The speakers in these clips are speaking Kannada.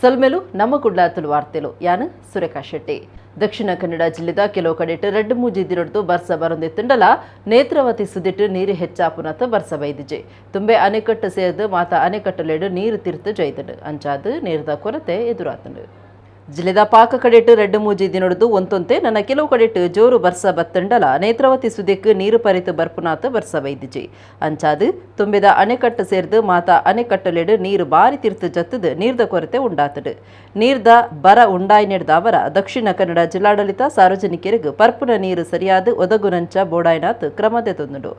ಸಲ್ಮೆಲು ನಮ್ಮ ಕುಡ್ಲಾತಲು ವಾರ್ತೆಲು ಯಾನು ಸುರೇಖಾ ಶೆಟ್ಟಿ. ದಕ್ಷಿಣ ಕನ್ನಡ ಜಿಲ್ಲೆದ ಕೆಲವು ಕಡೆಟ್ ರೆಡ್ ಮೂಜಿದಿರೊಡ್ದು ಬರ್ಸ ಬರೊಂದೆತ್ತುಂಡಲ ನೇತ್ರಾವತಿ ಸುದಿಟ್ಟು ನೀರು ಹೆಚ್ಚಾಪುನತ ಬರ್ಸ ಬೈದಿಜೆ ತುಂಬೆ ಅಣೆಕಟ್ಟು ಸೇರ್ದು ಮಾತ ಅಣೆಕಟ್ಟಲೆಡು ನೀರು ತಿರ್ತು ಜೈತಂಡು ಅಂಚಾದು ನೀರದ ಕೊರತೆ ಎದುರಾತಂಡು. ಜಿಲ್ಲೆದ ಪಾಕ ಕಡೆಟ್ ರೆಡ್ ಮೂಜಿದಿನೊಡ್ದು ಒಂತೊಂತೆ ನನ್ನ ಕೆಲವು ಕಡೆಟ್ ಜೋರು ಬರ್ಸ ಬತ್ತಂಡಲ ನೇತ್ರಾವತಿ ಸುದಿಕ್ಕು ನೀರು ಪರಿತು ಬರ್ಪುನಾತ ಬರ್ಸ ಬೈದಿಜೆ ಅಂಚಾದು ತುಂಬಿದ ಅಣೆಕಟ್ಟು ಸೇರ್ದು ಮಾತ ಅಣೆಕಟ್ಟಲೆಡು ನೀರು ಬಾರಿ ತಿರ್ತು ಜತ್ತದು ನೀರ್ದ ಕೊರತೆ ಉಂಡಾತಡು. ನೀರ್ದ ಬರ ಉಂಡಾಯ್ನೆಡ್ದ ಅವರ ದಕ್ಷಿಣ ಕನ್ನಡ ಜಿಲ್ಲಾಡಳಿತ ಸಾರ್ವಜನಿಕರಿಗೂ ಪರ್ಪುನ ನೀರು ಸರಿಯಾದ ಒದಗುನಂಚ ಬೋಡಾಯ್ನಾತ್ ಕ್ರಮತೆ ತಂದುಂಡು.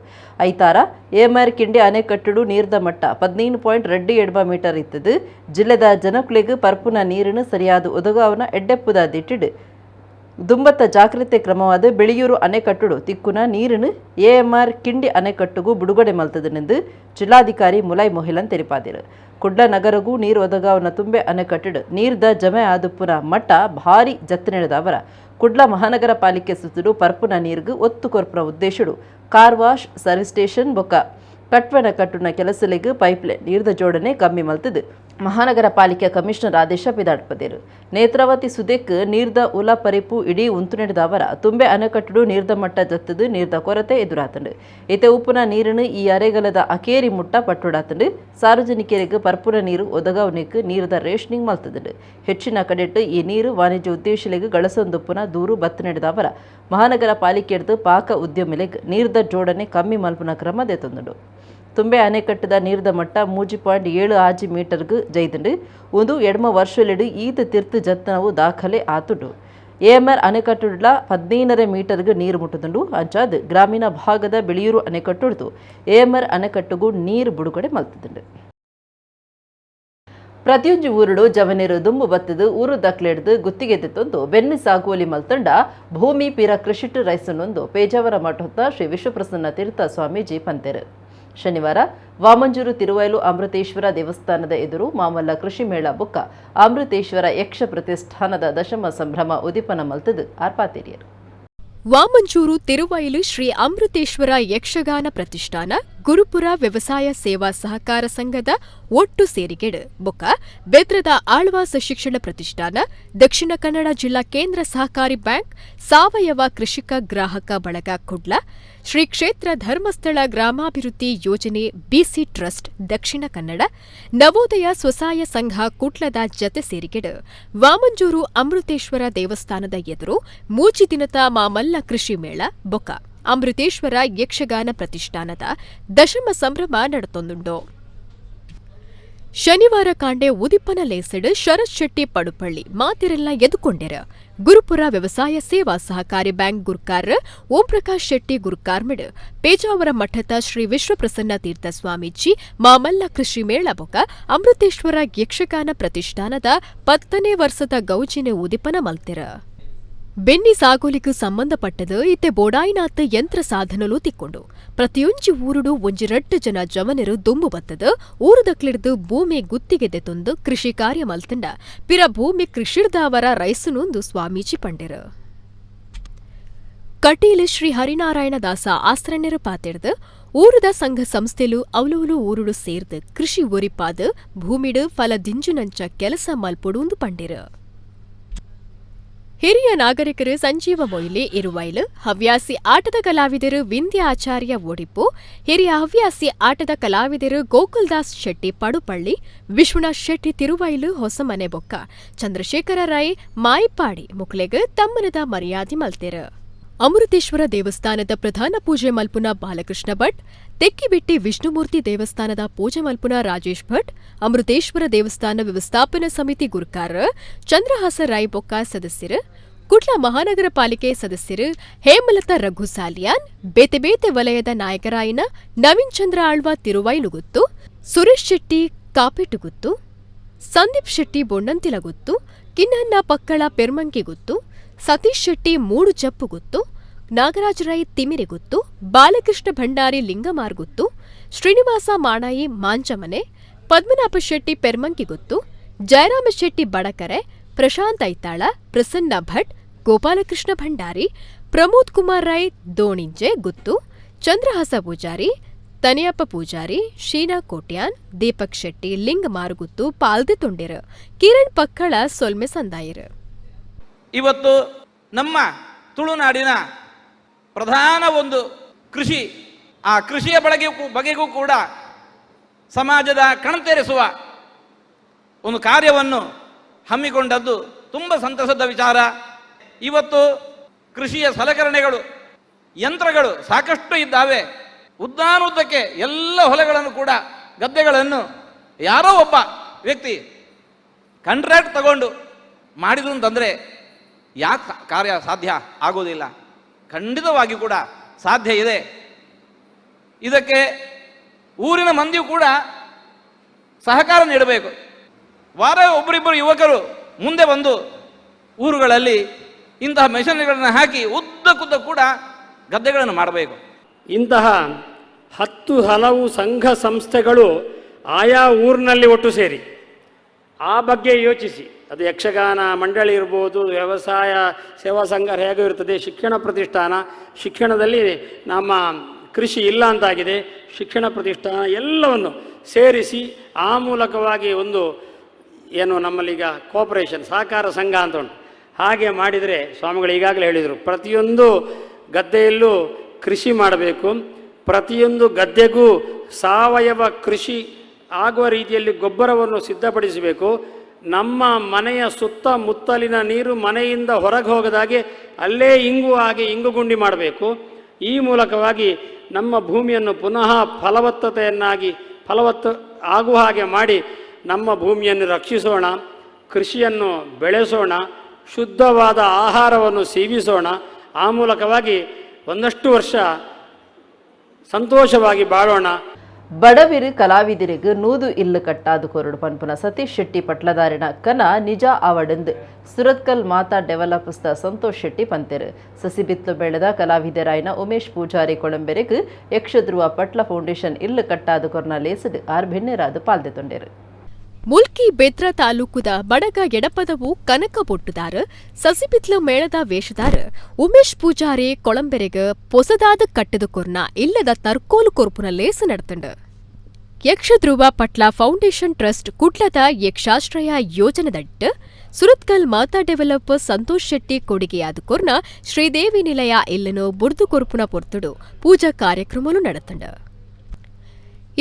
ಐತಾರ ಏಮರ್ ಕಿಂಡಿ ಅಣೆಕಟ್ಟುಡು ನೀರ್ದ ಮಟ್ಟ 17.27 ಮೀಟರ್ ಇತ್ತದು. ಜಿಲ್ಲೆದ ಜನಕುಲೆಗೂ ಪರ್ಪುನ ನೀರಿನ ಸರಿಯಾದ ಒದಗು ಅವನ ಎಡ್ಡೆಪ್ಪುದ ದಿಟ್ಟಿಡು ದುಂಬತ್ತ ಜಾಗೃತಿ ಕ್ರಮವಾದ ಬೆಳೆಯೂರು ಅಣೆಕಟ್ಟುಡು ತಿಕ್ಕುನ ನೀರಿನ ಎಎಂಆರ್ ಕಿಂಡಿ ಅಣೆಕಟ್ಟುಗೂ ಬಿಡುಗಡೆ ಮಲ್ತದನೆಂದು ಜಿಲ್ಲಾಧಿಕಾರಿ ಮುಲೈ ಮೊಹಿಲನ್ ತೆರಿಪಾದಿರು. ಕುಡ್ಲ ನಗರಗೂ ನೀರು ಒದಗಾವನ ತುಂಬೆ ಅಣೆಕಟ್ಟುಡು ನೀರ್ದ ಜಮೆ ಆದುಪ್ಪುನ ಮಟ್ಟ ಭಾರಿ ಜತ್ತನೆಡದ ಅವರ ಕುಡ್ಲ ಮಹಾನಗರ ಪಾಲಿಕೆ ಸುತ್ತಲೂ ಪರ್ಪುನ ನೀರಿಗೂ ಒತ್ತು ಕೊರ್ಪುನ ಉದ್ದೇಶಡು ಕಾರ್ ವಾಶ್ ಸರ್ವಿಸ್ ಸ್ಟೇಷನ್ ಬೊಕ್ಕ ಕಟ್ವನ ಕಟ್ಟುನ ಕೆಲಸಲೆಗೂ ಪೈಪ್ಲೈನ್ ನೀರ್ದ ಜೋಡಣೆ ಕಮ್ಮಿ ಮಲ್ತದು. ಮಹಾನಗರ ಪಾಲಿಕೆ ಕಮಿಷನರ್ ಆದೇಶ ಪಿದಾಡ್ಪದೇರು. ನೇತ್ರಾವತಿ ಸುದೆಕ್ ನೀರ್ದ ಉಲ ಪರಿಪು ಇಡೀ ಉಂತುನೆಡ್ದ ಅವರ ತುಂಬೆ ಅಣೆಕಟ್ಟುಡು ನೀರ್ದ ಮಟ್ಟ ಜತ್ತದು ನೀರ್ದ ಕೊರತೆ ಎದುರಾತಂಡು. ಇತೆ ಉಪ್ಪುನ ನೀರನ್ನು ಈ ಅರೆಗಲದ ಅಕೇರಿ ಮುಟ್ಟ ಪಟ್ಟುಡಾತಂಡು. ಸಾರ್ವಜನಿಕರಿಗೆ ಪರ್ಪುನ ನೀರು ಒದಗವನಿಕ್ ನೀರ್ದ ರೇಷನಿಂಗ್ ಮಲ್ತದಂಡು. ಹೆಚ್ಚಿನ ಕಡೆಟ್ಟು ಈ ನೀರು ವಾಣಿಜ್ಯ ಉದ್ದೇಶಲೆಗೂ ಗಳಸೊಂದುಪ್ಪುನ ದೂರು ಬತ್ತನೆಡ್ದ ಅವರ ಮಹಾನಗರ ಪಾಲಿಕೆಡ್ದು ಪಾಕ ಉದ್ಯಮಲೆಗ್ ನೀರ್ದ ಜೋಡಣೆ ಕಮ್ಮಿ ಮಲ್ಪುನ ಕ್ರಮದೆ ತಂದುಂಡು. ತುಂಬೆ ಅಣೆಕಟ್ಟದ ನೀರ್ದ ಮಟ್ಟ 3.7 ಮೀಟರ್ಗೂ ಜೈದಂಡು ಒಂದು ಎಡ್ಮ ವರ್ಷಲೆಡು ಈತ ತಿರ್ತು ಜತ್ತನವು ದಾಖಲೆ ಆತುಂಡು. ಎಎಂಆರ್ ಅಣೆಕಟ್ಟುಡ್ಲ 15 ಮೀಟರ್ಗೂ ನೀರು ಮುಟ್ಟುದುಂಡು ಅಂಚಾದ್ ಗ್ರಾಮೀಣ ಭಾಗದ ಬೆಳೆಯೂರು ಅಣೆಕಟ್ಟುಡ್ದು ಎಎಂಆರ್ ಅಣೆಕಟ್ಟುಗೂ ನೀರು ಬಿಡುಗಡೆ ಮಲ್ತದುಂಡು. ಪ್ರತಿಯೊಂದು ಊರುಡು ಜವನೀರು ದುಂಬು ಬತ್ತದು ಊರು ದಕ್ಲೆಡ್ದು ಗುತ್ತಿಗೆದೆತ್ತೊಂದು ಬೆನ್ನು ಸಾಗುವಲಿ ಮಲ್ತಂಡ ಭೂಮಿ ಪೀರ ಕೃಷಿಟ್ಟು ರೈಸನೊಂದು ಪೇಜಾವರ ಮಠದ ಶ್ರೀ ವಿಶ್ವಪ್ರಸನ್ನ ತೀರ್ಥ ಸ್ವಾಮೀಜಿ ಪಂತೆರು. ಶನಿವಾರ ವಾಮಂಜೂರು ತಿರುವೈಲು ಅಮೃತೇಶ್ವರ ದೇವಸ್ಥಾನದ ಎದುರು ಮಾಮಲ್ಲ ಕೃಷಿ ಮೇಳ ಬೊಕ್ಕ ಅಮೃತೇಶ್ವರ ಯಕ್ಷ ಪ್ರತಿಷ್ಠಾನದ ದಶಮ ಸಂಭ್ರಮ ಉದಿಪನ ಮಲ್ತದು ಆರ್ಪಾತೇರಿಯರು. ವಾಮಂಜೂರು ತಿರುವೈಲು ಶ್ರೀ ಅಮೃತೇಶ್ವರ ಯಕ್ಷಗಾನ ಪ್ರತಿಷ್ಠಾನ ಗುರುಪುರ ವ್ಯವಸಾಯ ಸೇವಾ ಸಹಕಾರ ಸಂಘದ ಒಟ್ಟು ಸೇರಿಗೆಡು ಬೊಕ್ಕ ಬೆದ್ರದ ಆಳ್ವಾಸ ಶಿಕ್ಷಣ ಪ್ರತಿಷ್ಠಾನ ದಕ್ಷಿಣ ಕನ್ನಡ ಜಿಲ್ಲಾ ಕೇಂದ್ರ ಸಹಕಾರಿ ಬ್ಯಾಂಕ್ ಸಾವಯವ ಕೃಷಿಕ ಗ್ರಾಹಕ ಬಳಗ ಕುಡ್ಲ ಶ್ರೀ ಕ್ಷೇತ್ರ ಧರ್ಮಸ್ಥಳ ಗ್ರಾಮಾಭಿವೃದ್ಧಿ ಯೋಜನೆ ಬಿಸಿ ಟ್ರಸ್ಟ್ ದಕ್ಷಿಣ ಕನ್ನಡ ನವೋದಯ ಸ್ವಸಹಾಯ ಸಂಘ ಕುಟ್ಲದ ಜತೆ ಸೇರಿಗೆಡು ವಾಮಂಜೂರು ಅಮೃತೇಶ್ವರ ದೇವಸ್ಥಾನದ ಎದುರು ಮೂಜಿದಿನದ ಮಾಮಲ್ಲ ಕೃಷಿ ಮೇಳ ಬೊಕ್ಕ ಅಮೃತೇಶ್ವರ ಯಕ್ಷಗಾನ ಪ್ರತಿಷ್ಠಾನದ ದಶಮ ಸಂಭ್ರಮ ನಡೆತೊಂದುಂಡು. ಶನಿವಾರ ಕಾಂಡೆ ಉದಿಪ್ಪನ ಲೇಸಡ್ ಶರತ್ ಶೆಟ್ಟಿ ಪಡುಪಳ್ಳಿ ಮಾತಿರೆಲ್ಲ ಎದುಕೊಂಡೆರ ಗುರುಪುರ ವ್ಯವಸಾಯ ಸೇವಾ ಸಹಕಾರಿ ಬ್ಯಾಂಕ್ ಗುರ್ಕಾರ್ ಓಂ ಪ್ರಕಾಶ್ ಶೆಟ್ಟಿ ಗುರ್ಕಾರ್ಮಿಡ್ ಪೇಜಾವರ ಮಠದ ಶ್ರೀ ವಿಶ್ವಪ್ರಸನ್ನ ತೀರ್ಥ ಸ್ವಾಮೀಜಿ ಮಾಮಲ್ಲ ಕೃಷಿ ಮೇಳ ಬೊಕ ಅಮೃತೇಶ್ವರ ಯಕ್ಷಗಾನ ಪ್ರತಿಷ್ಠಾನದ 10ನೇ ವರ್ಷದ ಗೌಜಿನ ಉದಿಪನ ಮಲ್ತೆರ. ಬೆನ್ನಿ ಸಾಗೋಲಿಗೂ ಸಂಬಂಧಪಟ್ಟದು ಇತ್ತೆ ಬೋಡಾಯಿನಾತ್ ಯಂತ್ರ ಸಾಧನಲು ತಿಕ್ಕೊಂಡು ಪ್ರತಿಯೊಂಜಿ ಊರುಡು ಒಂಜಿ ರಡ್ಡು ಜನ ಜವನರು ದುಂಬು ಬತ್ತದು ಊರುದಕ್ಲಿಡ್ದು ಭೂಮಿ ಗುತ್ತಿಗೆದೆ ತೊಂದು ಕೃಷಿ ಕಾರ್ಯ ಮಲ್ತಂಡ ಪಿರ ಭೂಮಿ ಕೃಷಿಡ್ದಾವರ ರೈಸುನೊಂದು ಸ್ವಾಮೀಜಿ ಪಂಡೆರು. ಕಟೀಲು ಶ್ರೀ ಹರಿನಾರಾಯಣ ದಾಸ ಆಸ್ತ್ರಣ್ಯರು ಪಾತೆಡ್ದು ಊರುದ ಸಂಘ ಸಂಸ್ಥೆಲು ಅವಲೂಲು ಊರುಡು ಸೇರ್ದು ಕೃಷಿ ಒರಿಪಾದು ಭೂಮಿಡು ಫಲ ದಿಂಜುನಂಚ ಕೆಲಸ ಮಲ್ಪೊಡುಂದು ಪಂಡೆರು. ಹಿರಿಯ ನಾಗರಿಕರು ಸಂಜೀವ ಮೊಯ್ಲಿ ಇರುವೈಲು ಹವ್ಯಾಸಿ ಆಟದ ಕಲಾವಿದರು ವಿಂಧ್ಯ ಆಚಾರ್ಯ ಒಡಿಪು ಹಿರಿಯ ಹವ್ಯಾಸಿ ಆಟದ ಕಲಾವಿದರು ಗೋಕುಲ್ದಾಸ್ ಶೆಟ್ಟಿ ಪಡುಪಳ್ಳಿ ವಿಶ್ವನಾಥ್ ಶೆಟ್ಟಿ ತಿರುವೈಲು ಹೊಸಮನೆ ಬೊಕ್ಕ ಚಂದ್ರಶೇಖರ ರೈ ಮಾಯಿಪಾಡಿ ಮುಕ್ಲೆಗ್ ತಮ್ಮನದ ಮರ್ಯಾದೆ ಮಲ್ತೆರು. ಅಮೃತೇಶ್ವರ ದೇವಸ್ಥಾನದ ಪ್ರಧಾನ ಪೂಜೆ ಮಲ್ಪುನ ಬಾಲಕೃಷ್ಣ ಭಟ್ ತೆಕ್ಕಿಬಿಟ್ಟಿ ವಿಷ್ಣುಮೂರ್ತಿ ದೇವಸ್ಥಾನದ ಪೂಜೆ ಮಲ್ಪುನ ರಾಜೇಶ್ ಭಟ್ ಅಮೃತೇಶ್ವರ ದೇವಸ್ಥಾನ ವ್ಯವಸ್ಥಾಪನಾ ಸಮಿತಿ ಗುರ್ಕಾರ್ ಚಂದ್ರಹಾಸ ರಾಯ್ ಬೊಕ್ಕ ಸದಸ್ಯರು ಕುಡ್ಲ ಮಹಾನಗರ ಪಾಲಿಕೆ ಸದಸ್ಯರು ಹೇಮಲತಾ ರಘು ಸಾಲಿಯಾನ್ ಬೇತೆ ಬೇತೆ ವಲಯದ ನಾಯಕರಾಯಿನ ನವೀನ್ ಚಂದ್ರ ಆಳ್ವ ತಿರುವೈಲು ಗುತ್ತು ಸುರೇಶ್ ಶೆಟ್ಟಿ ಕಾಪೆಟು ಗುತ್ತು ಸಂದೀಪ್ ಶೆಟ್ಟಿ ಬೊಂಡಂತಿಲ ಗುತ್ತು ಕಿನ್ನಣ್ಣ ಪಕ್ಕಳ ಪೆರ್ಮಂಕಿ ಗುತ್ತು ಸತೀಶ್ ಶೆಟ್ಟಿ ಮೂಡು ಜಪ್ಪು ಗುತ್ತು ನಾಗರಾಜ ರೈ ತಿಮಿರಿ ಗುತ್ತು ಬಾಲಕೃಷ್ಣ ಭಂಡಾರಿ ಲಿಂಗಮಾರ್ ಗುತ್ತು ಶ್ರೀನಿವಾಸ ಮಾಣಾಯಿ ಮಾಂಚಮನೆ ಪದ್ಮನಾಭ ಶೆಟ್ಟಿ ಪೆರ್ಮಂಕಿ ಗುತ್ತು ಜಯರಾಮ ಶೆಟ್ಟಿ ಬಡಕರೆ ಪ್ರಶಾಂತ್ ಐತಾಳ ಪ್ರಸನ್ನ ಭಟ್ ಗೋಪಾಲಕೃಷ್ಣ ಭಂಡಾರಿ ಪ್ರಮೋದ್ ಕುಮಾರ್ ರೈ ದೋಣಿಂಜೆ ಗುತ್ತು ಚಂದ್ರಹಾಸ ಪೂಜಾರಿ ತನಿಯಪ್ಪ ಪೂಜಾರಿ, ಶೀನಾ ಕೋಟ್ಯಾನ್, ದೀಪಕ್ ಶೆಟ್ಟಿ, ಲಿಂಗ್ ಮಾರುಗುತ್ತು ಪಾಲ್ದೆ ತುಂಡಿರು. ಕಿರಣ್ ಪಕ್ಕಳ ಸೊಲ್ಮೆ ಸಂದಾಯಿರು. ಇವತ್ತು ನಮ್ಮ ತುಳುನಾಡಿನ ಪ್ರಧಾನ ಒಂದು ಕೃಷಿ, ಆ ಕೃಷಿಯ ಬಗೆಗೂ ಕೂಡ ಸಮಾಜದ ಕಣ್ತೆರೆಸುವ ಒಂದು ಕಾರ್ಯವನ್ನು ಹಮ್ಮಿಕೊಂಡದ್ದು ತುಂಬ ಸಂತಸದ ವಿಚಾರ. ಇವತ್ತು ಕೃಷಿಯ ಸಲಕರಣೆಗಳು, ಯಂತ್ರಗಳು ಸಾಕಷ್ಟು ಇದ್ದಾವೆ. ಉದ್ದಾನುದ್ದಕ್ಕೆ ಎಲ್ಲ ಹೊಲಗಳನ್ನು ಕೂಡ, ಗದ್ದೆಗಳನ್ನು ಯಾರೋ ಒಬ್ಬ ವ್ಯಕ್ತಿ ಕಾಂಟ್ರಾಕ್ಟ್ ತಗೊಂಡು ಮಾಡಿದ್ರು ಅಂತಂದರೆ ಯಾಕೆ ಕಾರ್ಯ ಸಾಧ್ಯ ಆಗೋದಿಲ್ಲ? ಖಂಡಿತವಾಗಿ ಕೂಡ ಸಾಧ್ಯ ಇದೆ. ಇದಕ್ಕೆ ಊರಿನ ಮಂದಿಯೂ ಕೂಡ ಸಹಕಾರ ನೀಡಬೇಕು. ವಾರ ಒಬ್ಬರಿಬ್ಬರು ಯುವಕರು ಮುಂದೆ ಬಂದು ಊರುಗಳಲ್ಲಿ ಇಂತಹ ಮೆಷಿನರಿಗಳನ್ನು ಹಾಕಿ ಉದ್ದಕ್ಕುದ್ದ ಕೂಡ ಗದ್ದೆಗಳನ್ನು ಮಾಡಬೇಕು. ಇಂತಹ 10 ಹಲವು ಸಂಘ ಸಂಸ್ಥೆಗಳು ಆಯಾ ಊರಿನಲ್ಲಿ ಒಟ್ಟು ಸೇರಿ ಆ ಬಗ್ಗೆ ಯೋಚಿಸಿ, ಅದು ಯಕ್ಷಗಾನ ಮಂಡಳಿ ಇರ್ಬೋದು, ವ್ಯವಸಾಯ ಸೇವಾ ಸಂಘ ಹೇಗೂ ಇರ್ತದೆ, ಶಿಕ್ಷಣ ಪ್ರತಿಷ್ಠಾನ, ಶಿಕ್ಷಣದಲ್ಲಿ ನಮ್ಮ ಕೃಷಿ ಇಲ್ಲ ಅಂತಾಗಿದೆ, ಶಿಕ್ಷಣ ಪ್ರತಿಷ್ಠಾನ ಎಲ್ಲವನ್ನು ಸೇರಿಸಿ ಆ ಮೂಲಕವಾಗಿ ಒಂದು ಏನು ನಮ್ಮಲ್ಲೀಗ ಕೋಪರೇಷನ್ ಸಹಕಾರ ಸಂಘ ಅಂತ ಉಂಟು, ಹಾಗೆ ಮಾಡಿದರೆ ಸ್ವಾಮಿಗಳು ಈಗಾಗಲೇ ಹೇಳಿದರು, ಪ್ರತಿಯೊಂದು ಗದ್ದೆಯಲ್ಲೂ ಕೃಷಿ ಮಾಡಬೇಕು, ಪ್ರತಿಯೊಂದು ಗದ್ದೆಗೂ ಸಾವಯವ ಕೃಷಿ ಆಗುವ ರೀತಿಯಲ್ಲಿ ಗೊಬ್ಬರವನ್ನು ಸಿದ್ಧಪಡಿಸಬೇಕು. ನಮ್ಮ ಮನೆಯ ಸುತ್ತಮುತ್ತಲಿನ ನೀರು ಮನೆಯಿಂದ ಹೊರಗೆ ಹೋಗದಾಗೆ ಅಲ್ಲೇ ಇಂಗು ಹಾಗೆ ಇಂಗುಗುಂಡಿ ಮಾಡಬೇಕು. ಈ ಮೂಲಕವಾಗಿ ನಮ್ಮ ಭೂಮಿಯನ್ನು ಪುನಃ ಫಲವತ್ತು ಆಗುವ ಹಾಗೆ ಮಾಡಿ ನಮ್ಮ ಭೂಮಿಯನ್ನು ರಕ್ಷಿಸೋಣ, ಕೃಷಿಯನ್ನು ಬೆಳೆಸೋಣ, ಶುದ್ಧವಾದ ಆಹಾರವನ್ನು ಸೇವಿಸೋಣ. ಆ ಮೂಲಕವಾಗಿ ಒಂದಷ್ಟು ವರ್ಷ ಸಂತೋಷವಾಗಿ ಬಾಳೋಣ. ಬಡವಿರು ಕಲಾವಿದರಿಗೆ ನೂದು ಇಲ್ಲು ಕಟ್ಟಾದು ಕೊರಡು ಪನ್ಪುನ ಸತೀಶ್ ಶೆಟ್ಟಿ ಪಟ್ಲದಾರಿನ ಕನ ನಿಜ ಅವಡಂದು ಸುರತ್ಕಲ್ ಮಾತಾ ಡೆವಲಪ್ಸ್ದ ಸಂತೋಷ್ ಶೆಟ್ಟಿ ಪಂತೆರು ಸಸಿಬಿತ್ಲು ಬೆಳೆದ ಕಲಾವಿದರಾಯಿನ ಉಮೇಶ್ ಪೂಜಾರಿ ಕೊಳಂಬೆರೆಗ್ ಯಕ್ಷಧ್ರುವ ಪಟ್ಲ ಫೌಂಡೇಶನ್ ಇಲ್ಲು ಕಟ್ಟಾದು ಕೊರ್ನ ಲೇಸಡ್ ಆರ್ ಬೆನ್ನೆರಾದು ಪಾಲ್ದೆ ತೊಂಡೆರು. ಮುಲ್ಕಿ ಬೆದ್ರ ತಾಲೂಕುದ ಬಡಗ ಎಡಪದವು ಕನಕ ಬೊಟ್ಟುದಾರ ಸಸಿಬಿತ್ಲು ಮೇಳದ ವೇಷದಾರ ಉಮೇಶ್ ಪೂಜಾರಿ ಕೊಳಂಬೆರೆಗ ಪೊಸದಾದ ಕಟ್ಟದ ಕೊರ್ನ ಇಲ್ಲದ ತರ್ಕೋಲು ಕೊರ್ಪುನ ಲೇಸು ನಡೆತಂಡ. ಯಕ್ಷಧ್ರುವ ಪಟ್ಲ ಫೌಂಡೇಶನ್ ಟ್ರಸ್ಟ್ ಕುಡ್ಲದ ಯಕ್ಷಾಶ್ರಯ ಯೋಜನೆದಟ್ಟು ಸುರತ್ಕಲ್ ಮಾತಾ ಡೆವಲಪ್ ಸಂತೋಷ್ ಶೆಟ್ಟಿ ಕೊಡುಗೆಯಾದ ಕೊರ್ನ ಶ್ರೀದೇವಿ ನಿಲಯ ಇಲ್ಲನು ಬುರ್ದು ಕೊರ್ಪುನ ಪೊರ್ತುಡು ಪೂಜಾ ಕಾರ್ಯಕ್ರಮಲು ನಡೆತಂಡ.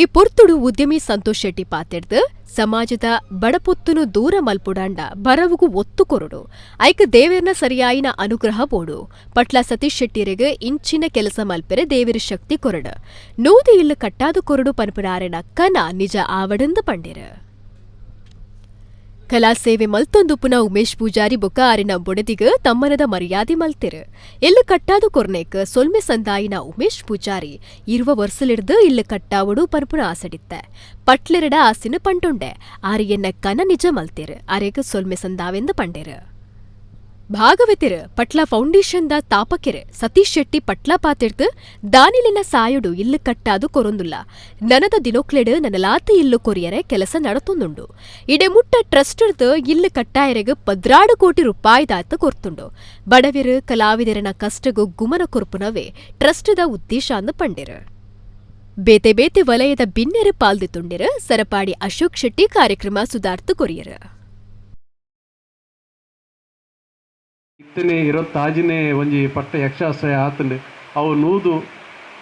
ಈ ಪೊರ್ತುಡು ಉದ್ಯಮಿ ಸಂತೋಷ್ ಶೆಟ್ಟಿ ಪಾತೆಡ್ದು ಸಮಾಜದ ಬಡಪೊತ್ತುನು ದೂರ ಮಲ್ಪುಡಾಂಡ ಬರವುಗು ಒತ್ತು ಕೊರಡು ಐಕ ದೇವೇರ್ನ ಸರಿಯಾಯಿನ ಅನುಗ್ರಹ ಬೋಡು ಪಟ್ಲ ಸತೀಶ್ ಶೆಟ್ಟಿರಿಗೆ ಇಂಚಿನ ಕೆಲಸ ಮಲ್ಪೆರೆ ದೇವಿರ ಶಕ್ತಿ ಕೊರಡ ನೂದಿ ಇಲ್ಲು ಕಟ್ಟಾದು ಕೊರಡು ಪನ್ಪುನಾರೆನ ಕನ ನಿಜ ಆವಡಂದು ಪಂಡಿರ. ಕಲಾ ಸೇವೆ ಮಲ್ತೊಂದುಪುನ ಉಮೇಶ್ ಪೂಜಾರಿ ಬೊಕ ಆರಿನ ಬೊಡೆದಿಗ ತಮ್ಮನದ ಮರ್ಯಾದೆ ಮಲ್ತಿರು ಇಲ್ಲು ಕಟ್ಟಾದು ಕೊರ್ನೇಕ್ ಸೊಲ್ಮೆ ಸಂದಾಯಿನ ಉಮೇಶ್ ಪೂಜಾರಿ ಇರುವ ವರ್ಷಲಿಡ್ದು ಇಲ್ಲು ಕಟ್ಟಾವಡು ಪನ್ಪುನ ಆಸಡಿತ್ತ ಪಟ್ಲೆರಡ ಆಸಿನ ಪಂಟೊಂಡೆ ಆರಿಯನ್ನ ಕನ ನಿಜ ಮಲ್ತಿರು ಅರೆಗ ಸೊಲ್ಮೆ ಸಂದಾವೆಂದು ಪಂಡೆರು. ಭಾಗವತಿರು ಪಟ್ಲ ಫೌಂಡೇಶನ್ದ ತಾಪಕೆರೆ ಸತೀಶ್ ಶೆಟ್ಟಿ ಪಟ್ಲ ಪಾತಿರ್ದು ದಾನಿಲಿನ ಸಾಯುಡು ಇಲ್ಲು ಕಟ್ಟಾದು ಕೊರೊಂದುಲ್ಲ ನನದ ದಿನೊಕ್ಲೆಡು ನನಲಾತ ಇಲ್ಲು ಕೊರಿಯರೆ ಕೆಲಸ ನಡತೊಂದುಂಡು ಇಡೆ ಮುಟ್ಟ ಟ್ರಸ್ಟರ್ದು ಇಲ್ಲು ಕಟ್ಟಾಯರೆಗ್ 16 ಕೋಟಿ ರೂಪಾಯಿದಾತ ಕೊರ್ತುಂಡು. ಬಡವಿರು ಕಲಾವಿದರನ ಕಷ್ಟಗೂ ಗುಮನ ಕೊರ್ಪುನವೇ ಟ್ರಸ್ಟದ ಉದ್ದೇಶ ಅಂದು ಪಂಡಿರು. ಬೇತೆ ಬೇತೆ ವಲಯದ ಬಿನ್ನೆರು ಪಾಲ್ದು ತುಂಡಿರು ಸರಪಾಡಿ ಅಶೋಕ್ ಶೆಟ್ಟಿ ಕಾರ್ಯಕ್ರಮ ಸುಧಾರ್ತು ಕೊರಿಯರು. ಇತ್ತನೇ ಇರತ್ತಾಜಿನೇ ಒಂಜಿ ಪಟ್ಟ ಯಕ್ಷಾಶ್ರಯ ಆತಂಡು ಅವು ನೂದು